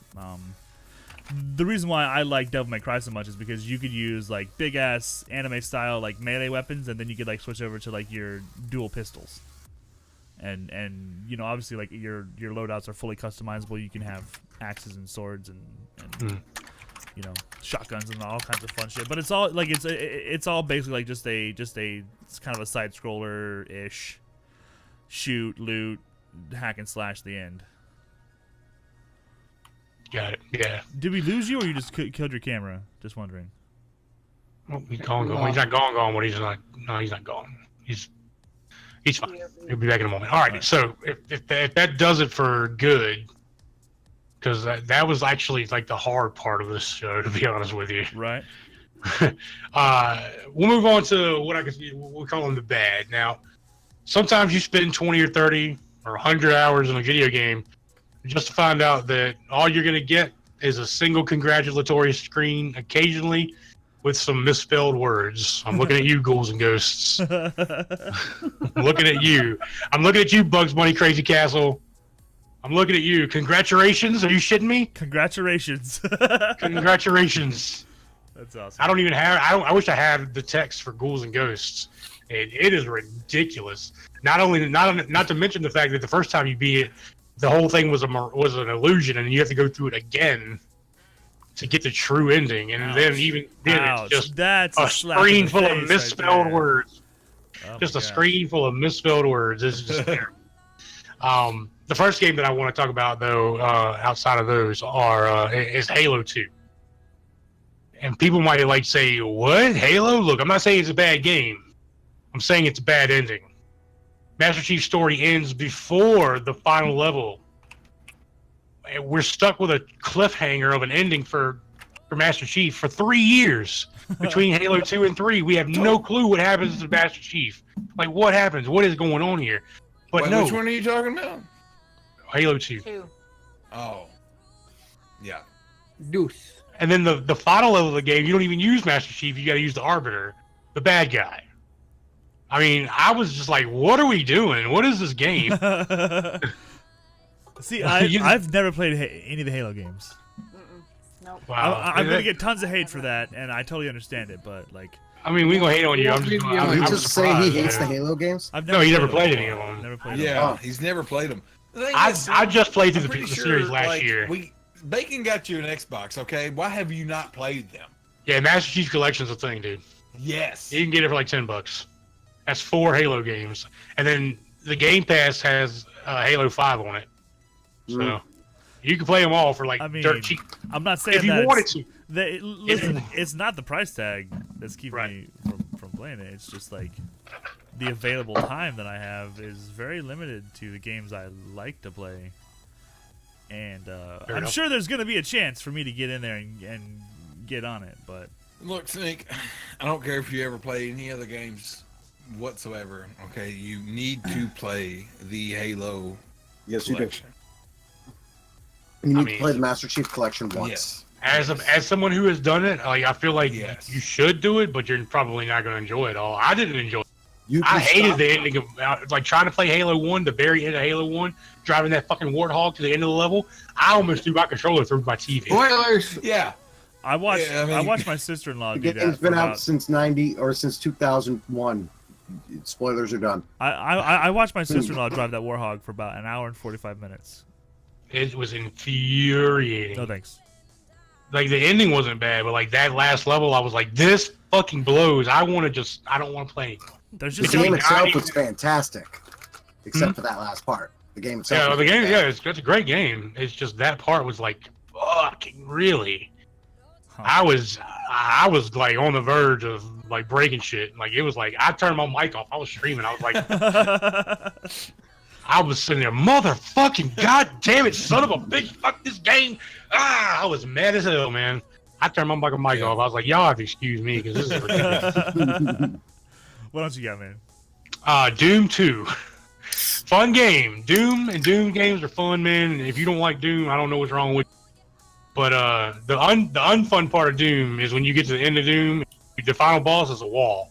The reason why I like Devil May Cry so much is because you could use like big ass anime style like melee weapons, and then you could like switch over to like your dual pistols. And you know, obviously, like your loadouts are fully customizable. You can have axes and swords and you know, shotguns and all kinds of fun shit. But it's all like it's all basically like just a it's kind of a side scroller ish, shoot, loot, hack and slash the end.
Got it. Yeah.
Did we lose you, or you just killed your camera? Just wondering.
Well, he's gone. He's not gone. But he's not. No, he's not gone. He's fine. He'll be back in a moment. All right. So if that does it for good, because that was actually like the hard part of this show, to be honest with you.
Right.
We'll move on to what we call them the bad. Now, sometimes you spend 20 or 30 or 100 hours in a video game just to find out that all you're going to get is a single congratulatory screen, occasionally with some misspelled words. I'm looking at you, Ghouls and Ghosts. I'm looking at you. I'm looking at you, Bugs Bunny Crazy Castle. I'm looking at you. Congratulations. Are you shitting me?
Congratulations.
Congratulations.
That's awesome.
I don't even have. I wish I had the text for Ghouls and Ghosts. And it is ridiculous. Not to mention the fact that the first time you beat it, the whole thing was an illusion, and you have to go through it again to get the true ending. And then it's just a screen full of misspelled words.
Oh
just a screen full of misspelled words. It's just terrible. The first game that I want to talk about, though, outside of those, is Halo 2. And people might like say, "What, Halo?" Look, I'm not saying it's a bad game. I'm saying it's a bad ending. Master Chief's story ends before the final level. And we're stuck with a cliffhanger of an ending for Master Chief for 3 years. Between Halo 2 and 3, we have no clue what happens to Master Chief. Like, what happens? What is going on here? But no.
Which one are you talking about?
Halo 2.
Oh. Yeah.
Deuce.
And then the final level of the game, you don't even use Master Chief. You got to use the Arbiter, the bad guy. I mean, I was just like, what are we doing? What is this game?
See, I've never played any of the Halo games.
Nope.
Wow.
I'm going to get tons of hate for that, and I totally understand it, but, like...
I mean, we gonna hate on you. I'm
Did
just
he just say he hates the Halo games?
No, he never played any of them.
Never played
Yeah,
them.
he's never played them.
I just played through
I'm
the
pretty
series last
like,
year.
Bacon got you an Xbox, okay? Why have you not played them?
Yeah, Master Chief Collection's a thing, dude.
Yes.
You can get it for like $10. That's 4 Halo games, and then the Game Pass has Halo 5 on it, so you can play them all for like dirt cheap.
I'm not saying
if you
that
wanted to.
Listen, it's not the price tag that's keeping me from playing it. It's just like the available time that I have is very limited to the games I like to play, and I'm sure there's going to be a chance for me to get in there and get on it. But
look, Snake, I don't care if you ever play any other games whatsoever. Okay, you need to play the Halo.
Yes, you do.
collection.
You need to play the Master Chief Collection once.
Yes.
As someone who has done it, like, I feel like
Yes.
you should do it, but you're probably not going to enjoy it all. I didn't enjoy it.
I
hated the ending of like trying to play Halo 1, the very end of Halo 1, driving that fucking Warthog to the end of the level. I almost threw my controller through my TV.
Spoilers.
Yeah.
I watched
Yeah, I mean-
I watched my sister-in-law
The
do that.
game's
for
been
about-
out since 90 or since 2001. Spoilers are done.
I watched my sister-in-law drive that Warthog for about an hour and 45 minutes.
It was infuriating.
No thanks.
Like, the ending wasn't bad, but like that last level, I was like, this fucking blows. I don't want to play anymore.
There's
The
just
game
something,
itself was fantastic, except for that last part. The game itself.
Yeah,
was
the game.
fantastic.
Yeah, it's a great game. It's just that part was like, fucking really.
Huh.
I was like on the verge of like breaking shit. Like, it was like I turned my mic off. I was streaming. I was like, I was sitting there, motherfucking goddamn it, son of a bitch, fuck this game. I was mad as hell, man. I turned my mic off. I was like, y'all have to excuse me because this is ridiculous.
What else you got, man?
Doom 2. Fun game. Doom and Doom games are fun, man. If you don't like Doom, I don't know what's wrong with you. But the unfun part of Doom is when you get to the end of Doom, the final boss is a wall.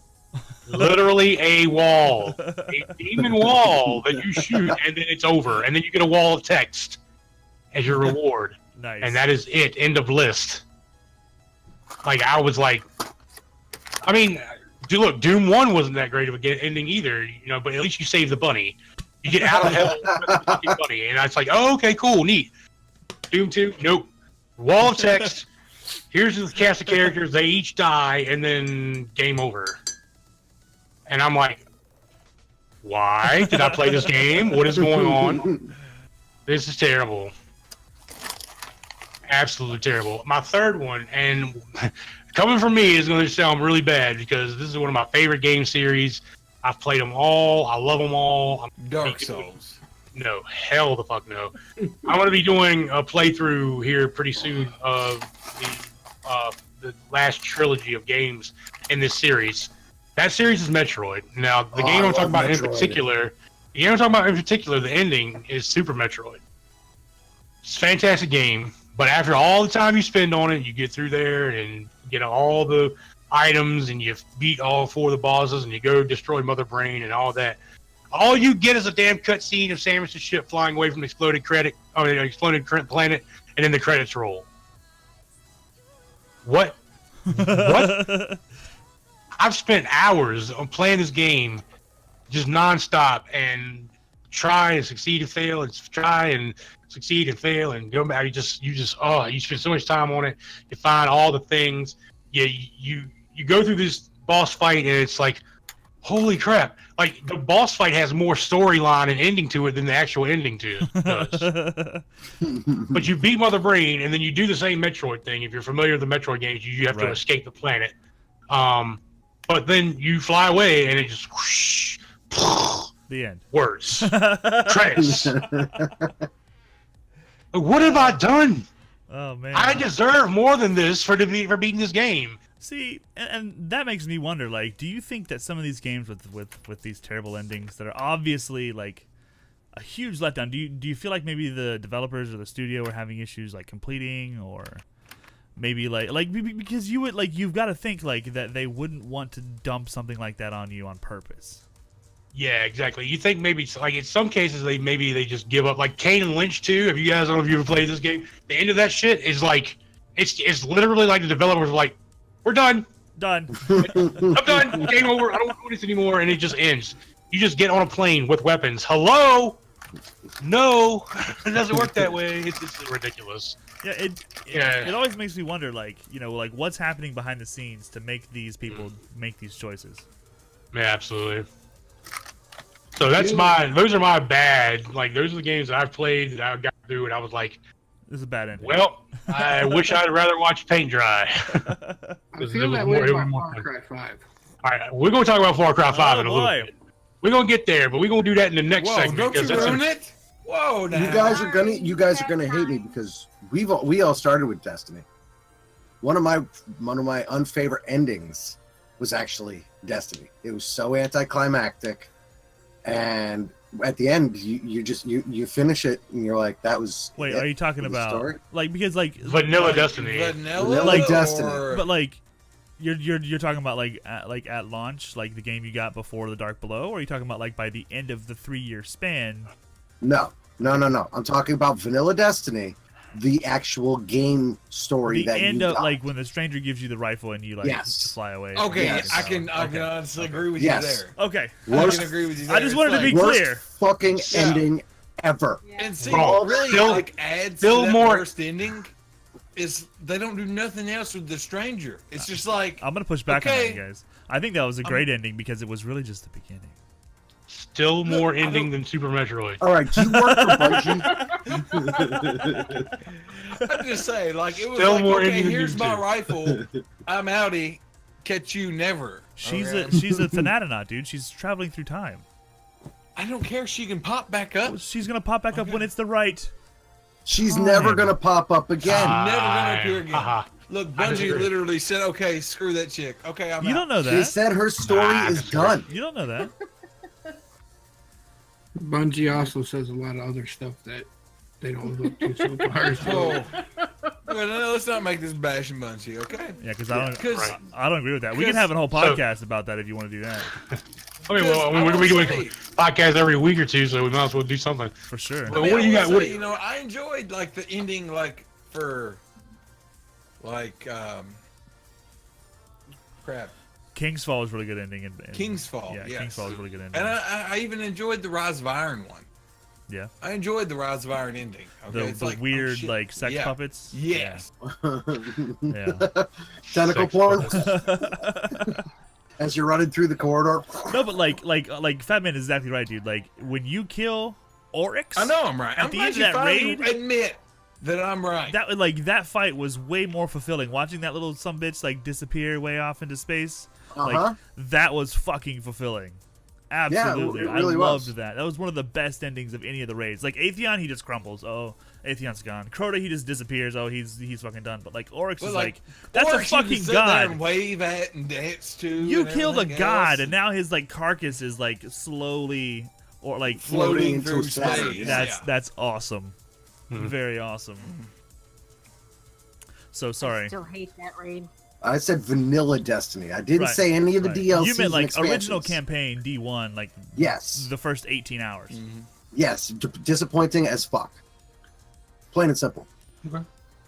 Literally a wall. A demon wall that you shoot, and then it's over. And then you get a wall of text as your reward.
Nice.
And that is it. End of list. Like, I was like... I mean, look, Doom 1 wasn't that great of a ending either, you know, but at least you save the bunny. You get out of hell with the fucking bunny. And it's like, oh, okay, cool, neat. Doom 2, nope. Wall of text. Here's the cast of characters. They each die, and then game over. And I'm like, why did I play this game? What is going on? This is terrible. Absolutely terrible. My third one, and coming from me, is going to sound really bad because this is one of my favorite game series. I've played them all. I love them all.
Dark Souls.
No, hell the fuck no. I'm going to be doing a playthrough here pretty soon of the last trilogy of games in this series. That series is Metroid. Now, the game I'm talking about in particular, the ending is Super Metroid. It's a fantastic game, but after all the time you spend on it, you get through there and get all the items and you beat all 4 of the bosses and you go destroy Mother Brain and all that. All you get is a damn cutscene of Samus's ship flying away from the exploded planet, and then the credits roll. What? What? I've spent hours on playing this game just nonstop and try and succeed and fail and try and succeed and fail and go back. You spend so much time on it. You find all the things. You go through this boss fight and it's like, holy crap. Like, the boss fight has more storyline and ending to it than the actual ending does. But you beat Mother Brain and then you do the same Metroid thing. If you're familiar with the Metroid games, you have to escape the planet. But then you fly away and it just whoosh,
the end.
Words. Credits. What have I done?
Oh man.
I deserve more than this for beating this game.
See, and that makes me wonder, like, do you think that some of these games with these terrible endings that are obviously like a huge letdown, do you feel like maybe the developers or the studio are having issues like completing, or maybe like because you've got to think like that they wouldn't want to dump something like that on you on purpose.
Yeah, exactly. You think maybe like in some cases they just give up, like Kane and Lynch 2. If you guys don't know if you ever played this game, the end of that shit is like it's literally like the developers are like, we're done.
Done.
I'm done. Game over. I don't want to do this anymore, and it just ends. You just get on a plane with weapons. Hello? No, it doesn't work that way. It's ridiculous.
Yeah, it always makes me wonder, like, you know, like what's happening behind the scenes to make these people make these choices.
Yeah, absolutely. So those are my bad. Like, those are the games that I've played that I got through, and I was like,
this is a bad ending.
Well, I wish I'd rather watch paint dry.
I feel that way about Far Cry 5.
All right, we're going to talk about Far Cry 5 in a little
boy.
bit. We're going to get there, but we're going to do that in the next segment.
Don't you ruin it? Whoa, now.
You guys are gonna hate me because we all started with Destiny. One of my unfavorite endings was actually Destiny. It was so anticlimactic, and at the end you finish it and you're like, that was.
Wait, are you talking about
story?
like, because like
Vanilla Destiny?
Vanilla Destiny.
But like, you're talking about like at launch, like the game you got before The Dark Below, or are you talking about like by the end of the 3-year span?
No. I'm talking about Vanilla Destiny, the actual game story.
The end of like when the stranger gives you the rifle and you like fly away.
Okay,
yes.
I can honestly agree with you there.
Okay,
I can agree with you there.
I just wanted to be clear.
Worst fucking ending ever.
And see,
Bro,
really,
still-
like adds
still
to that
more-
worst ending is they don't do nothing else with the stranger. It's just like,
I'm gonna push back on
okay.
that, you guys. I think that was a great ending because it was really just the beginning.
Still more ending than Super Metroid.
All right, do you work for Bungie?
I'm just saying, like, it was
Still
like,
more
okay,
ending than
here's
Doom
my
2.
rifle. I'm outie. Catch you never.
She's
Okay?
a Thanatonaut, dude. She's traveling through time.
I don't care. She can pop back up.
She's gonna pop back up when it's the right.
She's never gonna pop up again.
Never gonna appear again.
Haha.
Look,
I
Bungie
disagree.
literally said, "Okay, screw that chick. Okay, I'm
You
out."
don't know
She
that.
said her story
Nah,
is
that's
done.
You don't know that.
Bungie also says a lot of other stuff that they don't live up to so far. So.
Oh, well, no, let's not make this bashing Bungie, okay?
Yeah, because I don't.
'Cause-
I don't agree with that. We can
'cause-
have a whole
so-
podcast about that if you want to do that.
I mean, well,
I
we
will
do a
say-
podcast every week or two, so we might as well do something.
For sure.
Well,
I mean,
what do you
I
got?
will
What
say,
do you-
you know, I enjoyed like the ending, like for, like, crap,
King's Fall is really good ending. In
King's Fall.
Yeah,
yes.
King's Fall is really good ending.
And I even enjoyed the Rise of Iron one.
Yeah.
I enjoyed the Rise of Iron ending. Okay, it's
The
like, oh,
weird
shit.
like sex
Yeah.
puppets.
Yes.
Yeah.
Tentacle
Sex
porn.
puppets.
As you're running through the corridor.
No, but like Fat Man is exactly right, dude. Like when you kill Oryx,
I know I'm right.
At
I'm
the
glad
end of
you
that
finally
raid-
admit that I'm right.
that fight was way more fulfilling. Watching that little sumbitch like disappear way off into space, like that was fucking fulfilling. Absolutely,
it really
I loved
was.
that. That was one of the best endings of any of the raids. Like Atheon, he just crumbles. Oh, Atheon's gone. Crota, he just disappears. Oh, he's fucking done. But like Oryx
But,
is
like,
like that's
Oryx
a
you can
fucking
sit there
god.
and wave at and dance to.
You
and
killed a
everything
god,
else.
and now his like carcass is like slowly or like
floating
into
through
Saturn.
space.
That's awesome.
Mhm.
Very awesome. So
I
sorry.
still hate that raid.
I said vanilla Destiny. I didn't
Right,
say any of the
right.
DLCs.
You meant like
and
original
expansions.
campaign D1, like
Yes.
the first 18 hours.
Yes. Disappointing as fuck. Plain and simple.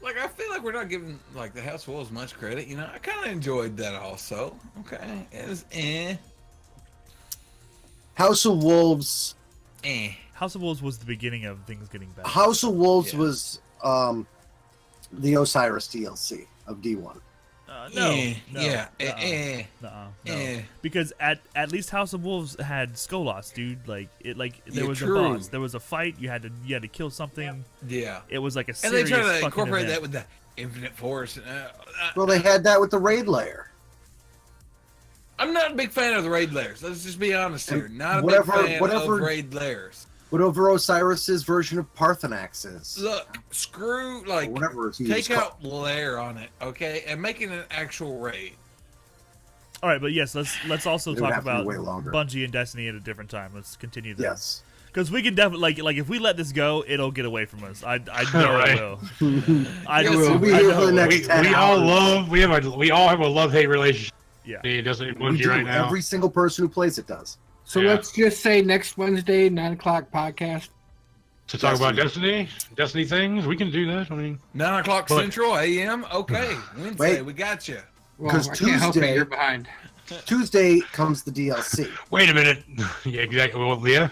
Like, I feel like we're not giving like the House of Wolves much credit. You know, I kind of enjoyed that also. Okay, it was
House of Wolves.
House of Wolves was the beginning of things getting better.
House of Wolves
Yeah.
was the Osiris DLC of D1.
No,
yeah,
no. Because at least House of Wolves had Skolas, dude. Like there
Yeah,
was
true.
a boss, there was a fight. You had to kill something.
yeah.
It was like a
And
serious
they try to
fucking
incorporate
event.
that with the Infinite Force.
Well, they had that with the raid layer.
I'm not a big fan of the raid layers. Let's just be honest here. Not a
whatever-
big fan
whatever-
of raid layers.
Whatever Osiris's version of Parthenax is.
Look, screw
Or
like
whatever he
take
was
out
called.
layer on it, okay, and make it an actual raid.
All right, but yes, let's also
It would
talk
have to be
about
way longer.
Bungie and Destiny at a different time. Let's continue that.
Yes.
Because we can definitely like if we let this go, it'll get away from us. I know
Right.
it will. I
Yes,
know.
we'll be
I
here
know
for the
it will.
next 10
we all
hours.
love we all have a love-hate relationship.
Yeah.
It doesn't
We
Bungie
do.
right now.
Every single person who plays it does.
So
Yeah.
let's just say next Wednesday, 9 o'clock podcast.
To talk about Destiny things, we can do that. I mean,
9 o'clock
But-
Central AM. Okay, Wednesday,
Wait.
we got you.
Well,
'Cause
I can't help it.
Tuesday-
You're behind.
Tuesday comes the DLC.
wait a minute. Yeah, exactly. Well, yeah.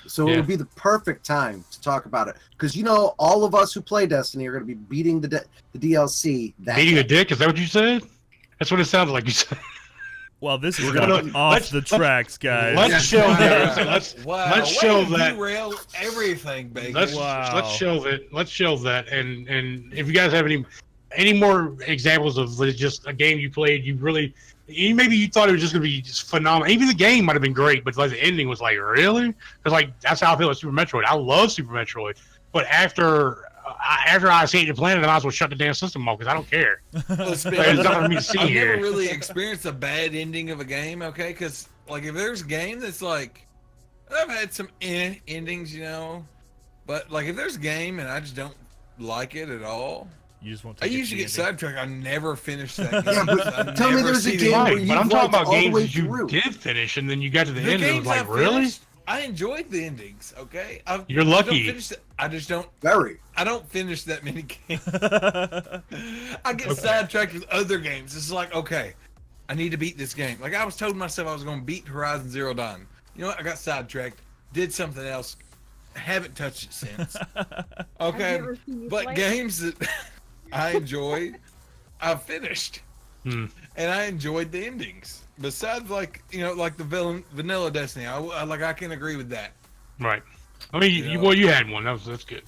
So
Yeah.
it would be the perfect time to talk about it. Because, all of us who play Destiny are going to be beating the DLC.
Beating
day.
a dick? Is that what you said? That's what it sounded like you said.
Well, this is
We're
going
gonna-
off
let's-
the tracks, guys.
Let's show that. Let's
Wow,
let's
way
show
to
that.
derail everything, baby.
Let's
Wow.
shelve it. Let's shelve that. And if you guys have any more examples of just a game you played, maybe you thought it was just gonna be just phenomenal. Even the game might have been great, but like the ending was like really, because like that's how I feel with Super Metroid. I love Super Metroid, but after I see the planet, I might as well shut the damn system off because I don't care.
Let's be
There's
honest.
nothing for me to see
I've
here.
never really experienced a bad ending of a game, okay? Because, like, if there's a game that's like, I've had some endings, but, like, if there's a game and I just don't like it at all,
You just won't
I
take it to
usually
the
get
ending.
sidetracked. I never finish that game.
Yeah, but
I
tell me
never
there's a
see the
game
end.
where
Right,
you
but I'm talking
liked
about
all the
games
way
that you
through.
did finish, and then you got to the
The
end and it
games
was like,
I
really?
finished, I enjoyed the endings, okay?
You're
I don't
lucky.
finish I just don't.
Very.
I don't finish that many games. I get
Okay.
sidetracked with other games. It's like, okay, I need to beat this game. Like I was told myself I was going to beat Horizon Zero Dawn. You know what? I got sidetracked. Did something else. Haven't touched it since. Okay,
I've never seen you
but
play.
games that I enjoy, I've finished,
Hmm.
and I enjoyed the endings. Besides, like like the vanilla Destiny, I can agree with that.
Right. I mean,
Yeah.
you had one. That's good.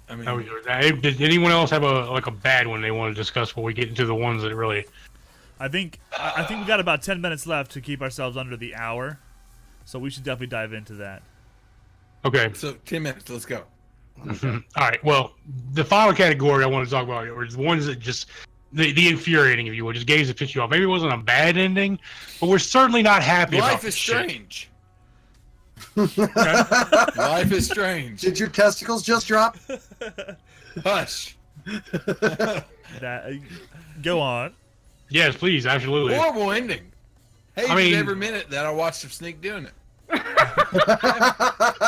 I mean,
That was yours. Did anyone else have a bad one they want to discuss before we get into the ones that really?
I think we got about 10 minutes left to keep ourselves under the hour. So we should definitely dive into that.
Okay.
So 10 minutes. Let's go.
All right. Well, the final category I want to talk about are the ones that just the infuriating, if you will, just games that piss you off. Maybe it wasn't a bad ending, but we're certainly not happy about
Life is
this shit.
strange. Life is strange.
Did your testicles just drop?
Hush.
That go on.
Yes, please, absolutely.
Horrible ending. Hated
I mean-
every minute that I watched some Sneak doing it.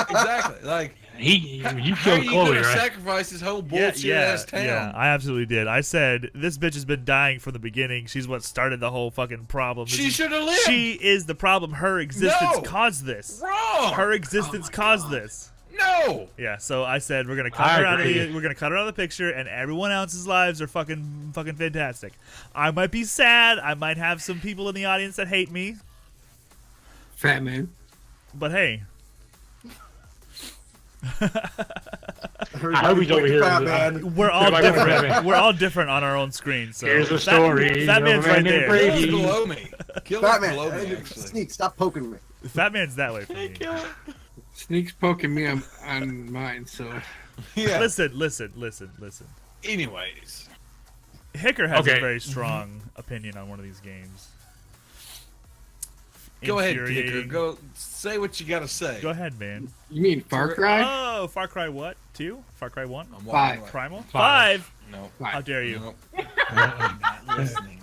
Exactly. Like,
You
how are
killed
you
Chloe,
gonna
right?
sacrifice this whole bullshit ass town?
Yeah, I absolutely did. I said this bitch has been dying from the beginning. She's what started the whole fucking problem.
She should have lived.
She is the problem. Her existence
No.
caused this.
Wrong.
Her existence caused this.
No.
Yeah, so I said we're gonna cut
I
her out of
agree.
we're gonna cut her out of the picture, and everyone else's lives are fucking fantastic. I might be sad. I might have some people in the audience that hate me,
Fat man.
but hey,
I hope he's over here.
Fat man.
we're all
Everybody wants
different.
Fat Man.
We're all different on our own screen. So
Here's the
Fat-
story
Fat
of
man's
a man
right
named
there.
Brady.
Kill's below me. Kill's
Fat
below
man.
me,
Hey,
actually.
Sneak, stop poking me.
Fat man's that way for me.
Sneak's poking me on mine, so
Yeah.
Listen.
Anyways.
Hicker has
Okay.
a very strong opinion on one of these games.
Go ahead, Kicker.
Infuriating.
Go say what you gotta say.
Go ahead, man.
you mean Far Cry?
Oh, Far Cry what? 2? Far Cry 1?
I'm
Five.
walking away.
Primal?
Five.
5?
No.
How dare you?
No. I'm not listening.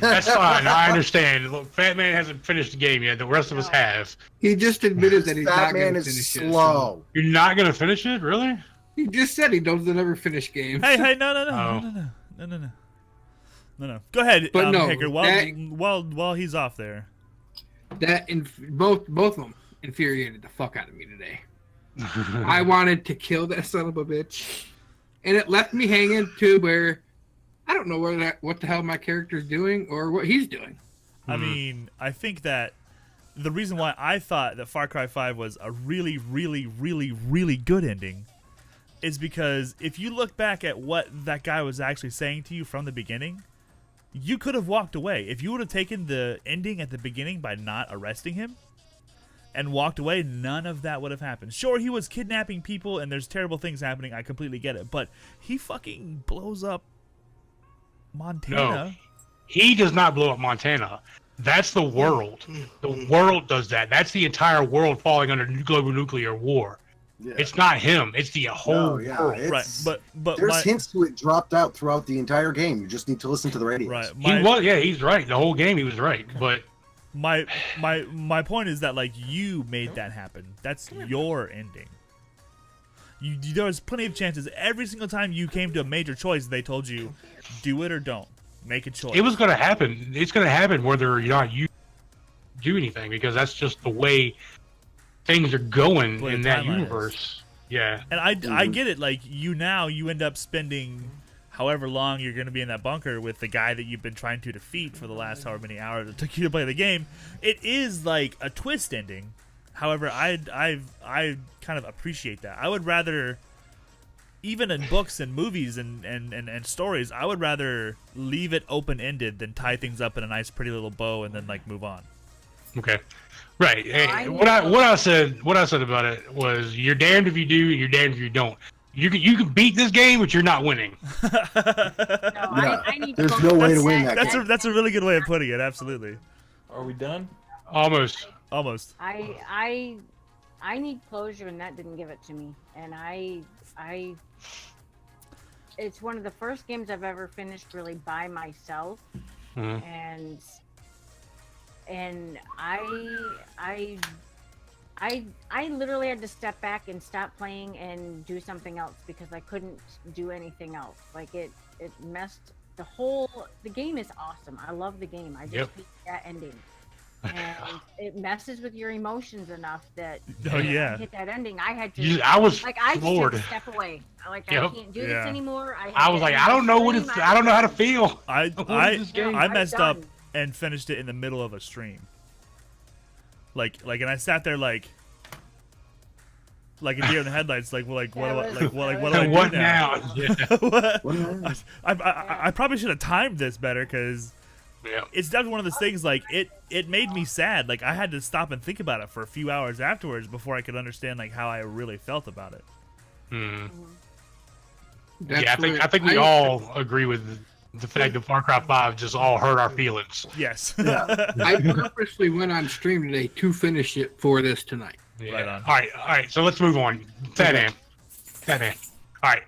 That's fine. I understand. Look, Fat Man hasn't finished the game yet. The rest of us have.
He just admitted that he's
Fat
not
man
going to
is
finish it.
slow.
You're not gonna finish it, really?
He just said he doesn't ever finish games.
Hey, no. No. Go ahead,
But no,
Hicker,
that-
while he's off there.
That both of them infuriated the fuck out of me today. I wanted to kill that son of a bitch, and it left me hanging to where I don't know what the hell my character's doing or what he's doing.
I mean, I think that the reason why I thought that Far Cry 5 was a really, really, really, really good ending is because if you look back at what that guy was actually saying to you from the beginning, you could have walked away. If you would have taken the ending at the beginning by not arresting him and walked away, none of that would have happened. Sure, he was kidnapping people and there's terrible things happening. I completely get it. But he fucking blows up Montana.
No. He does not blow up Montana. That's the world. The world does that. That's the entire world falling under global nuclear war.
Yeah.
It's not him. It's the whole
No, yeah,
world.
it's-
Right, but
There's
my,
hints to it dropped out throughout the entire game. You just need to listen to the radio.
right,
He was, yeah, he's right. The whole game, he was right. But
my point is that like you made that happen. That's your ending. There was plenty of chances. Every single time you came to a major choice, they told you, do it or don't. Make a choice.
it was going to happen. It's going to happen whether or not you do anything, because that's just the way things are going
Well,
in
the
that
timeline
universe. Yeah.
And I get it. Like you end up spending however long you're going to be in that bunker with the guy that you've been trying to defeat for the last however many hours it took you to play the game. It is like a twist ending. However, I kind of appreciate that. I would rather, even in books and movies and stories, I would rather leave it open ended than tie things up in a nice pretty little bow and then like move on.
Okay. Right. Hey,
I
what I said about it was, you're damned if you do, and you're damned if you don't. You can beat this game, but you're not winning.
No, I need
There's
closure.
no way to win that game.
That's a really good way of putting it. Absolutely.
Are we done?
Almost.
Almost.
I need closure, and that didn't give it to me. And I it's one of the first games I've ever finished really by myself,
Mhm.
and I literally had to step back and stop playing and do something else because I couldn't do anything else. Like it messed the game is awesome. I love the game. I just
Yep.
hate that ending. And it messes with your emotions enough that
Oh,
when
yeah.
I hit that ending, I had to
I was
like I just had
floored.
to step away. Like
Yep.
I can't do
Yeah.
this anymore.
I was like, I don't know what it's. I don't know how to feel.
I
this game?
I
I'm
messed up
done.
and finished it in the middle of a stream. Like, and I sat there like a deer in the headlights. Like, what do I
What
do now?
now? Yeah.
What?
What?
I probably should have timed this better because
Yeah.
it's definitely one of those things. Like it made me sad. Like I had to stop and think about it for a few hours afterwards before I could understand like how I really felt about it.
Hmm.
That's
Yeah, I think we all agree with the fact that Far Cry 5 just all hurt our feelings.
Yes.
Yeah.
I purposely went on stream today to finish it for this tonight.
Yeah.
Right on.
All right. So let's move on. Fat man. All right.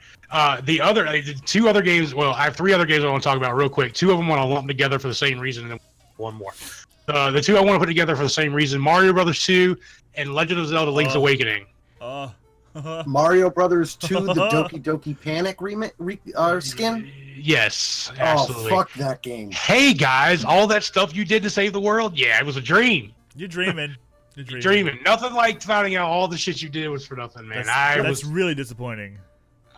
The two other games. Well, I have three other games I want to talk about real quick. Two of them want to lump together for the same reason, and then one more. The two I want to put together for the same reason: Mario Brothers 2 and Legend of Zelda: Link's Awakening.
Mario Brothers 2, the Doki Doki Panic skin.
Yes, absolutely.
Oh, fuck that game.
Hey guys, all that stuff you did to save the world, yeah, it was a dream.
You're dreaming.
Dreaming. Nothing like finding out all the shit you did was for nothing, man.
That's really disappointing.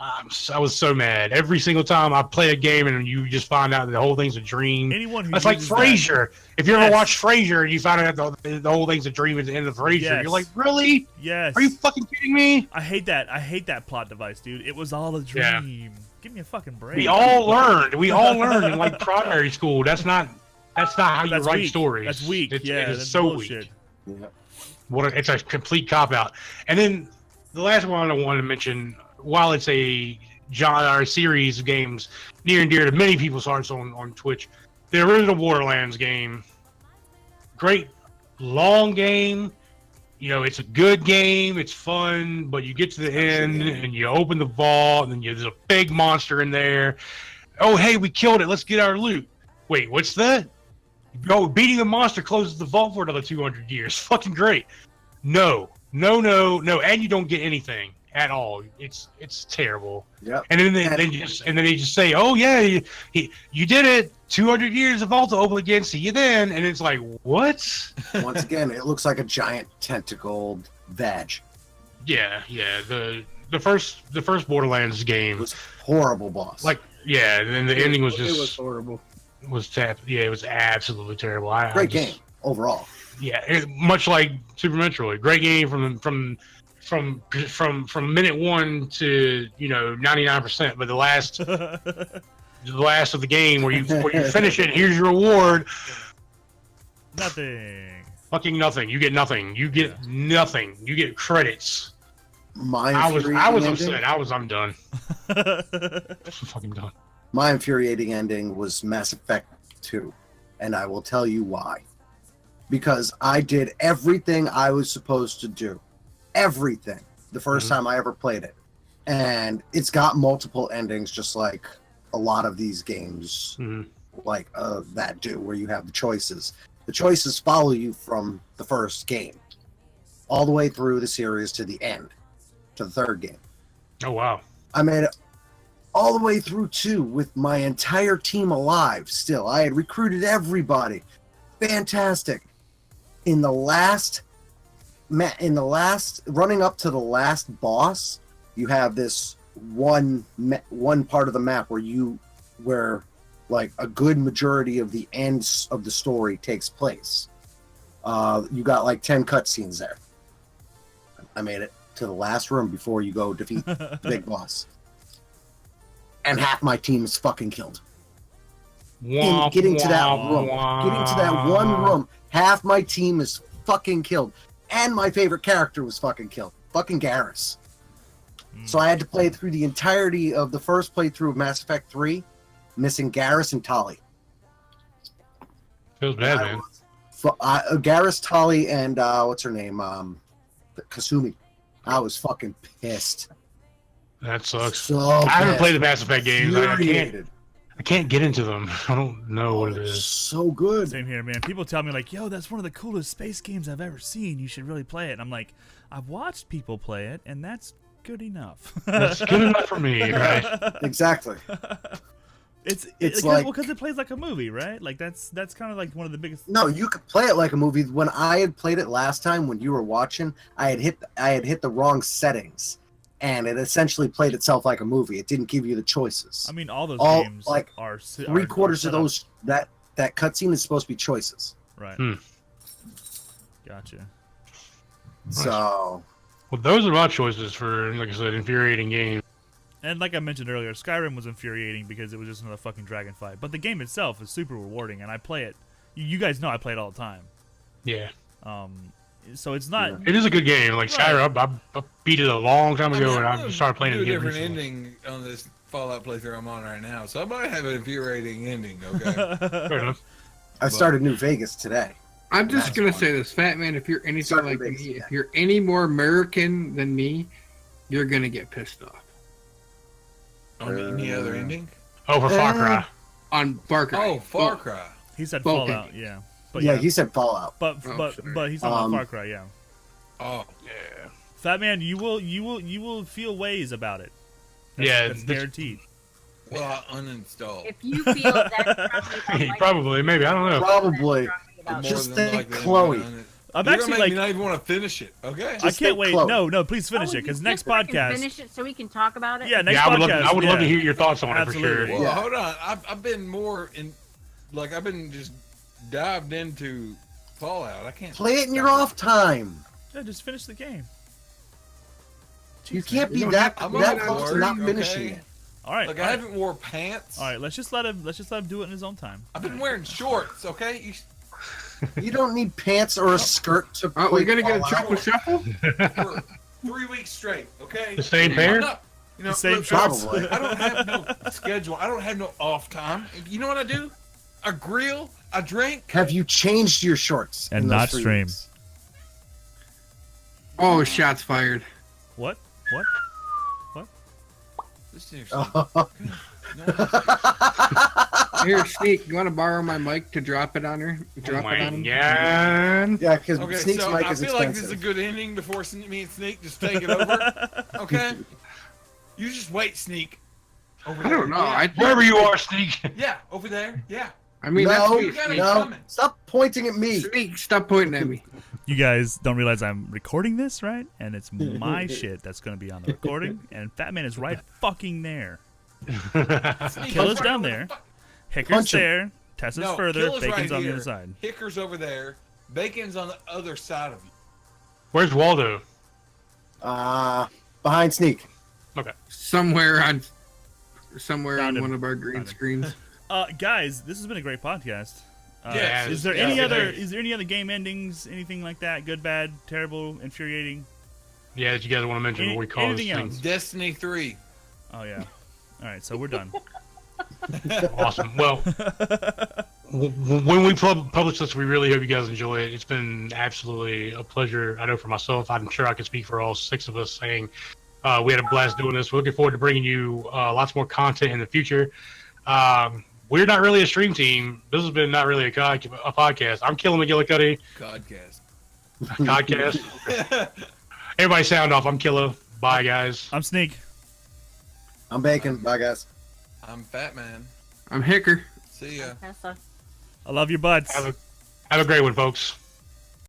I was so mad every single time I play a game and you just find out that the whole thing's a dream.
Anyone who
That's like
uses
Frasier. If you ever
Yes.
watch Frasier and you find out the whole thing's a dream at the end of Frasier,
Yes.
you're like, really?
Yes.
Are you fucking kidding me?
I hate that. I hate that plot device, dude. It was all a
Yeah.
dream. Give me a fucking break.
We all learned in like primary school. That's not how you
That's
write
weak.
stories.
That's weak.
It
That's
is so
bullshit.
weak. Yeah. It's a complete cop out. And then the last one I wanted to mention, while it's a genre or series of games near and dear to many people's hearts on Twitch, the original Borderlands game, great long game. You know, it's a good game. It's fun, but you get to the end and you open the vault, and then there's a big monster in there. Oh, hey, we killed it. Let's get our loot. Wait, what's that? Oh, beating the monster closes the vault for another 200 years. Fucking great. No, and you don't get anything at all. It's terrible.
Yep.
And then they just say, "Oh yeah, you did it. 200 years of vault to open again. See you then." And it's like, what?
Once again, it looks like a giant tentacled vag.
Yeah. The first Borderlands
It
game
was horrible, boss.
like, yeah, and then the ending was
It was
just
horrible.
it was absolutely terrible.
Great game overall.
Yeah, much like Super Metroid, great game from minute one to 99%, but the last of the game where you finish it, here's your reward.
Nothing.
Fucking nothing. You get nothing. You get nothing. You get credits. I was upset. I'm done. Fucking done.
My infuriating ending was Mass Effect 2, and I will tell you why. Because I did everything I was supposed to do. Everything. The first time I ever played it. And it's got multiple endings, just like a lot of these games that do, where you have the choices. The choices follow you from the first game all the way through the series to the end, to the third game.
Oh wow.
I made it all the way through 2 with my entire team alive still. I had recruited everybody. Fantastic. In the last running up to the last boss, you have this one part of the map where like a good majority of the ends of the story takes place. You got like 10 cutscenes there. I made it to the last room before you go defeat the big boss. And half my team is fucking killed. Getting to that one room, half my team is fucking killed. And my favorite character was fucking killed. Fucking Garrus. So I had to play through the entirety of the first playthrough of Mass Effect 3, missing Garrus and Tali.
Feels bad, man.
Garrus, Tali, and what's her name? Kasumi. I was fucking pissed.
That sucks.
So
I haven't
pissed.
played the Mass Effect games.
Infuriated.
I can't get into them. I don't know what it is.
So good.
Same here, man. People tell me like, "Yo, that's one of the coolest space games I've ever seen. You should really play it." And I'm like, I've watched people play it, and that's good enough.
That's good enough for me, right?
Exactly.
It's
like
because it plays like a movie, right? Like that's kind of like one of the biggest.
No, you could play it like a movie. When I had played it last time, when you were watching, I had hit the wrong settings, and it essentially played itself like a movie. It didn't give you the choices.
I mean, all those games
like
are
three-quarters of
set up.
those that cutscene is supposed to be choices.
Right. Gotcha.
So
Well, those are my choices for, like I said, infuriating games.
And like I mentioned earlier, Skyrim was infuriating because it was just another fucking dragon fight. But the game itself is super rewarding, and I play it. You guys know I play it all the time.
Yeah.
So it's not.
It is a good game. Like
Right.
Skyrim, I beat it a long time ago, and
I'm
I started playing it
do a
again
different
recently.
ending on this Fallout playthrough I'm on right now, so I might have an infuriating ending. Okay.
Fair enough.
I started New Vegas today.
I'm just
That's
gonna
fun.
say this, Fat Man. If you're anything
Sorry,
like
Biggs,
me,
yeah.
if you're any more American than me, you're gonna get pissed off
On any other ending?
Oh, for Far Cry.
on Far Cry.
Oh, Far Cry.
He said
Both
Fallout,
endings.
yeah. But
Yeah, he said Fallout.
but
Oh, sorry.
but he's talking about
Um,
Far Cry, yeah.
Oh,
Yeah.
Fat Man, you will feel ways about it.
Yeah,
That's
this-
guaranteed.
well, I uninstalled.
If you feel that's probably unlikely,
Probably, maybe. I don't know.
Probably.
talking about
More
Just
than
think
likely,
Chloe.
I'm
You're
actually
gonna make
like,
me not even want to finish it. Okay.
I
Just
can't
think
wait.
Chloe.
No, please finish
Oh,
it because
you
next
just so I can
podcast.
finish it so we can talk about it.
Yeah, next
Yeah,
podcast.
I would love to
yeah.
hear your thoughts on it for
Absolutely.
sure.
Well,
Yeah.
hold on. I've been more in, like I've been just dived into Fallout. I can't
Play it in your
stop
off time.
Yeah, just finish the game.
You can't be
You don't
that
have-
I'm
that
at
close to
work,
not finishing
okay?
it.
All right.
Like
all
I
right.
haven't wore pants.
All right, let's just let him do it in his own time.
I've been wearing shorts. Okay.
You don't need pants or a skirt to
Oh,
play
we're gonna get a
Fallout.
triple shuffle.
For 3 weeks straight. Okay.
The same
I'm
pair?
not- you know,
The same
look,
shorts.
Probably.
I don't have no schedule. I don't have no off time. You know what I do? I grill. I drink.
Have you changed your shorts?
And
in those
not
3
stream.
weeks?
Oh, shots fired.
What? What?
Listen here,
Oh.
Here, Sneak, you want to borrow my mic to drop it on her?
Oh
Drop it on
my
him?
god.
Yeah, because
Okay,
Sneak's
so
mic
I
is
feel like this is a
expensive.
good ending before me and Sneak just take it over. Okay? You just wait, Sneak. Over
I don't know.
Yeah,
Wherever you are, Sneak.
yeah, over there. Yeah.
I mean, that's
No,
me.
You gotta
Sneak.
go.
no,
coming.
stop pointing at me.
Sneak, stop pointing at me.
You guys don't realize I'm recording this, right? And it's my shit that's going to be on the recording. And Fat Man is right fucking there.
Sneak,
Killer's
right
down
over
there.
the fuck-
Hicker's
Punch him.
there. Tessa's
No,
further.
Killer's
Bacon's
right
on the
here.
other side.
Hicker's over there. Bacon's on the other side of you.
Where's Waldo?
Behind Sneak.
Somewhere on
Found him.
one of our green
Found him.
screens.
Guys, this has been a great podcast.
Yeah,
Is there
yeah,
any
yeah.
other game endings, anything like that? Good, bad, terrible, infuriating?
Yeah, that you guys want to mention before we call this
Anything
thing?
else?
Destiny 3.
Oh yeah. All right, so we're done.
Awesome. Well, when we publish this, we really hope you guys enjoy it. It's been absolutely a pleasure. I know for myself, I'm sure I can speak for all 6 of us saying we had a blast doing this. We're looking forward to bringing you lots more content in the future. We're not really a stream team. This has been not really a podcast. I'm Killer McGillicuddy.
Godcast.
Podcast. Everybody sound off. I'm Killer. Bye, guys.
I'm Sneak.
I'm Bacon. Bye, guys.
I'm Fat Man.
I'm Hicker.
See ya.
Tessa.
I love your butts.
Have a great one, folks.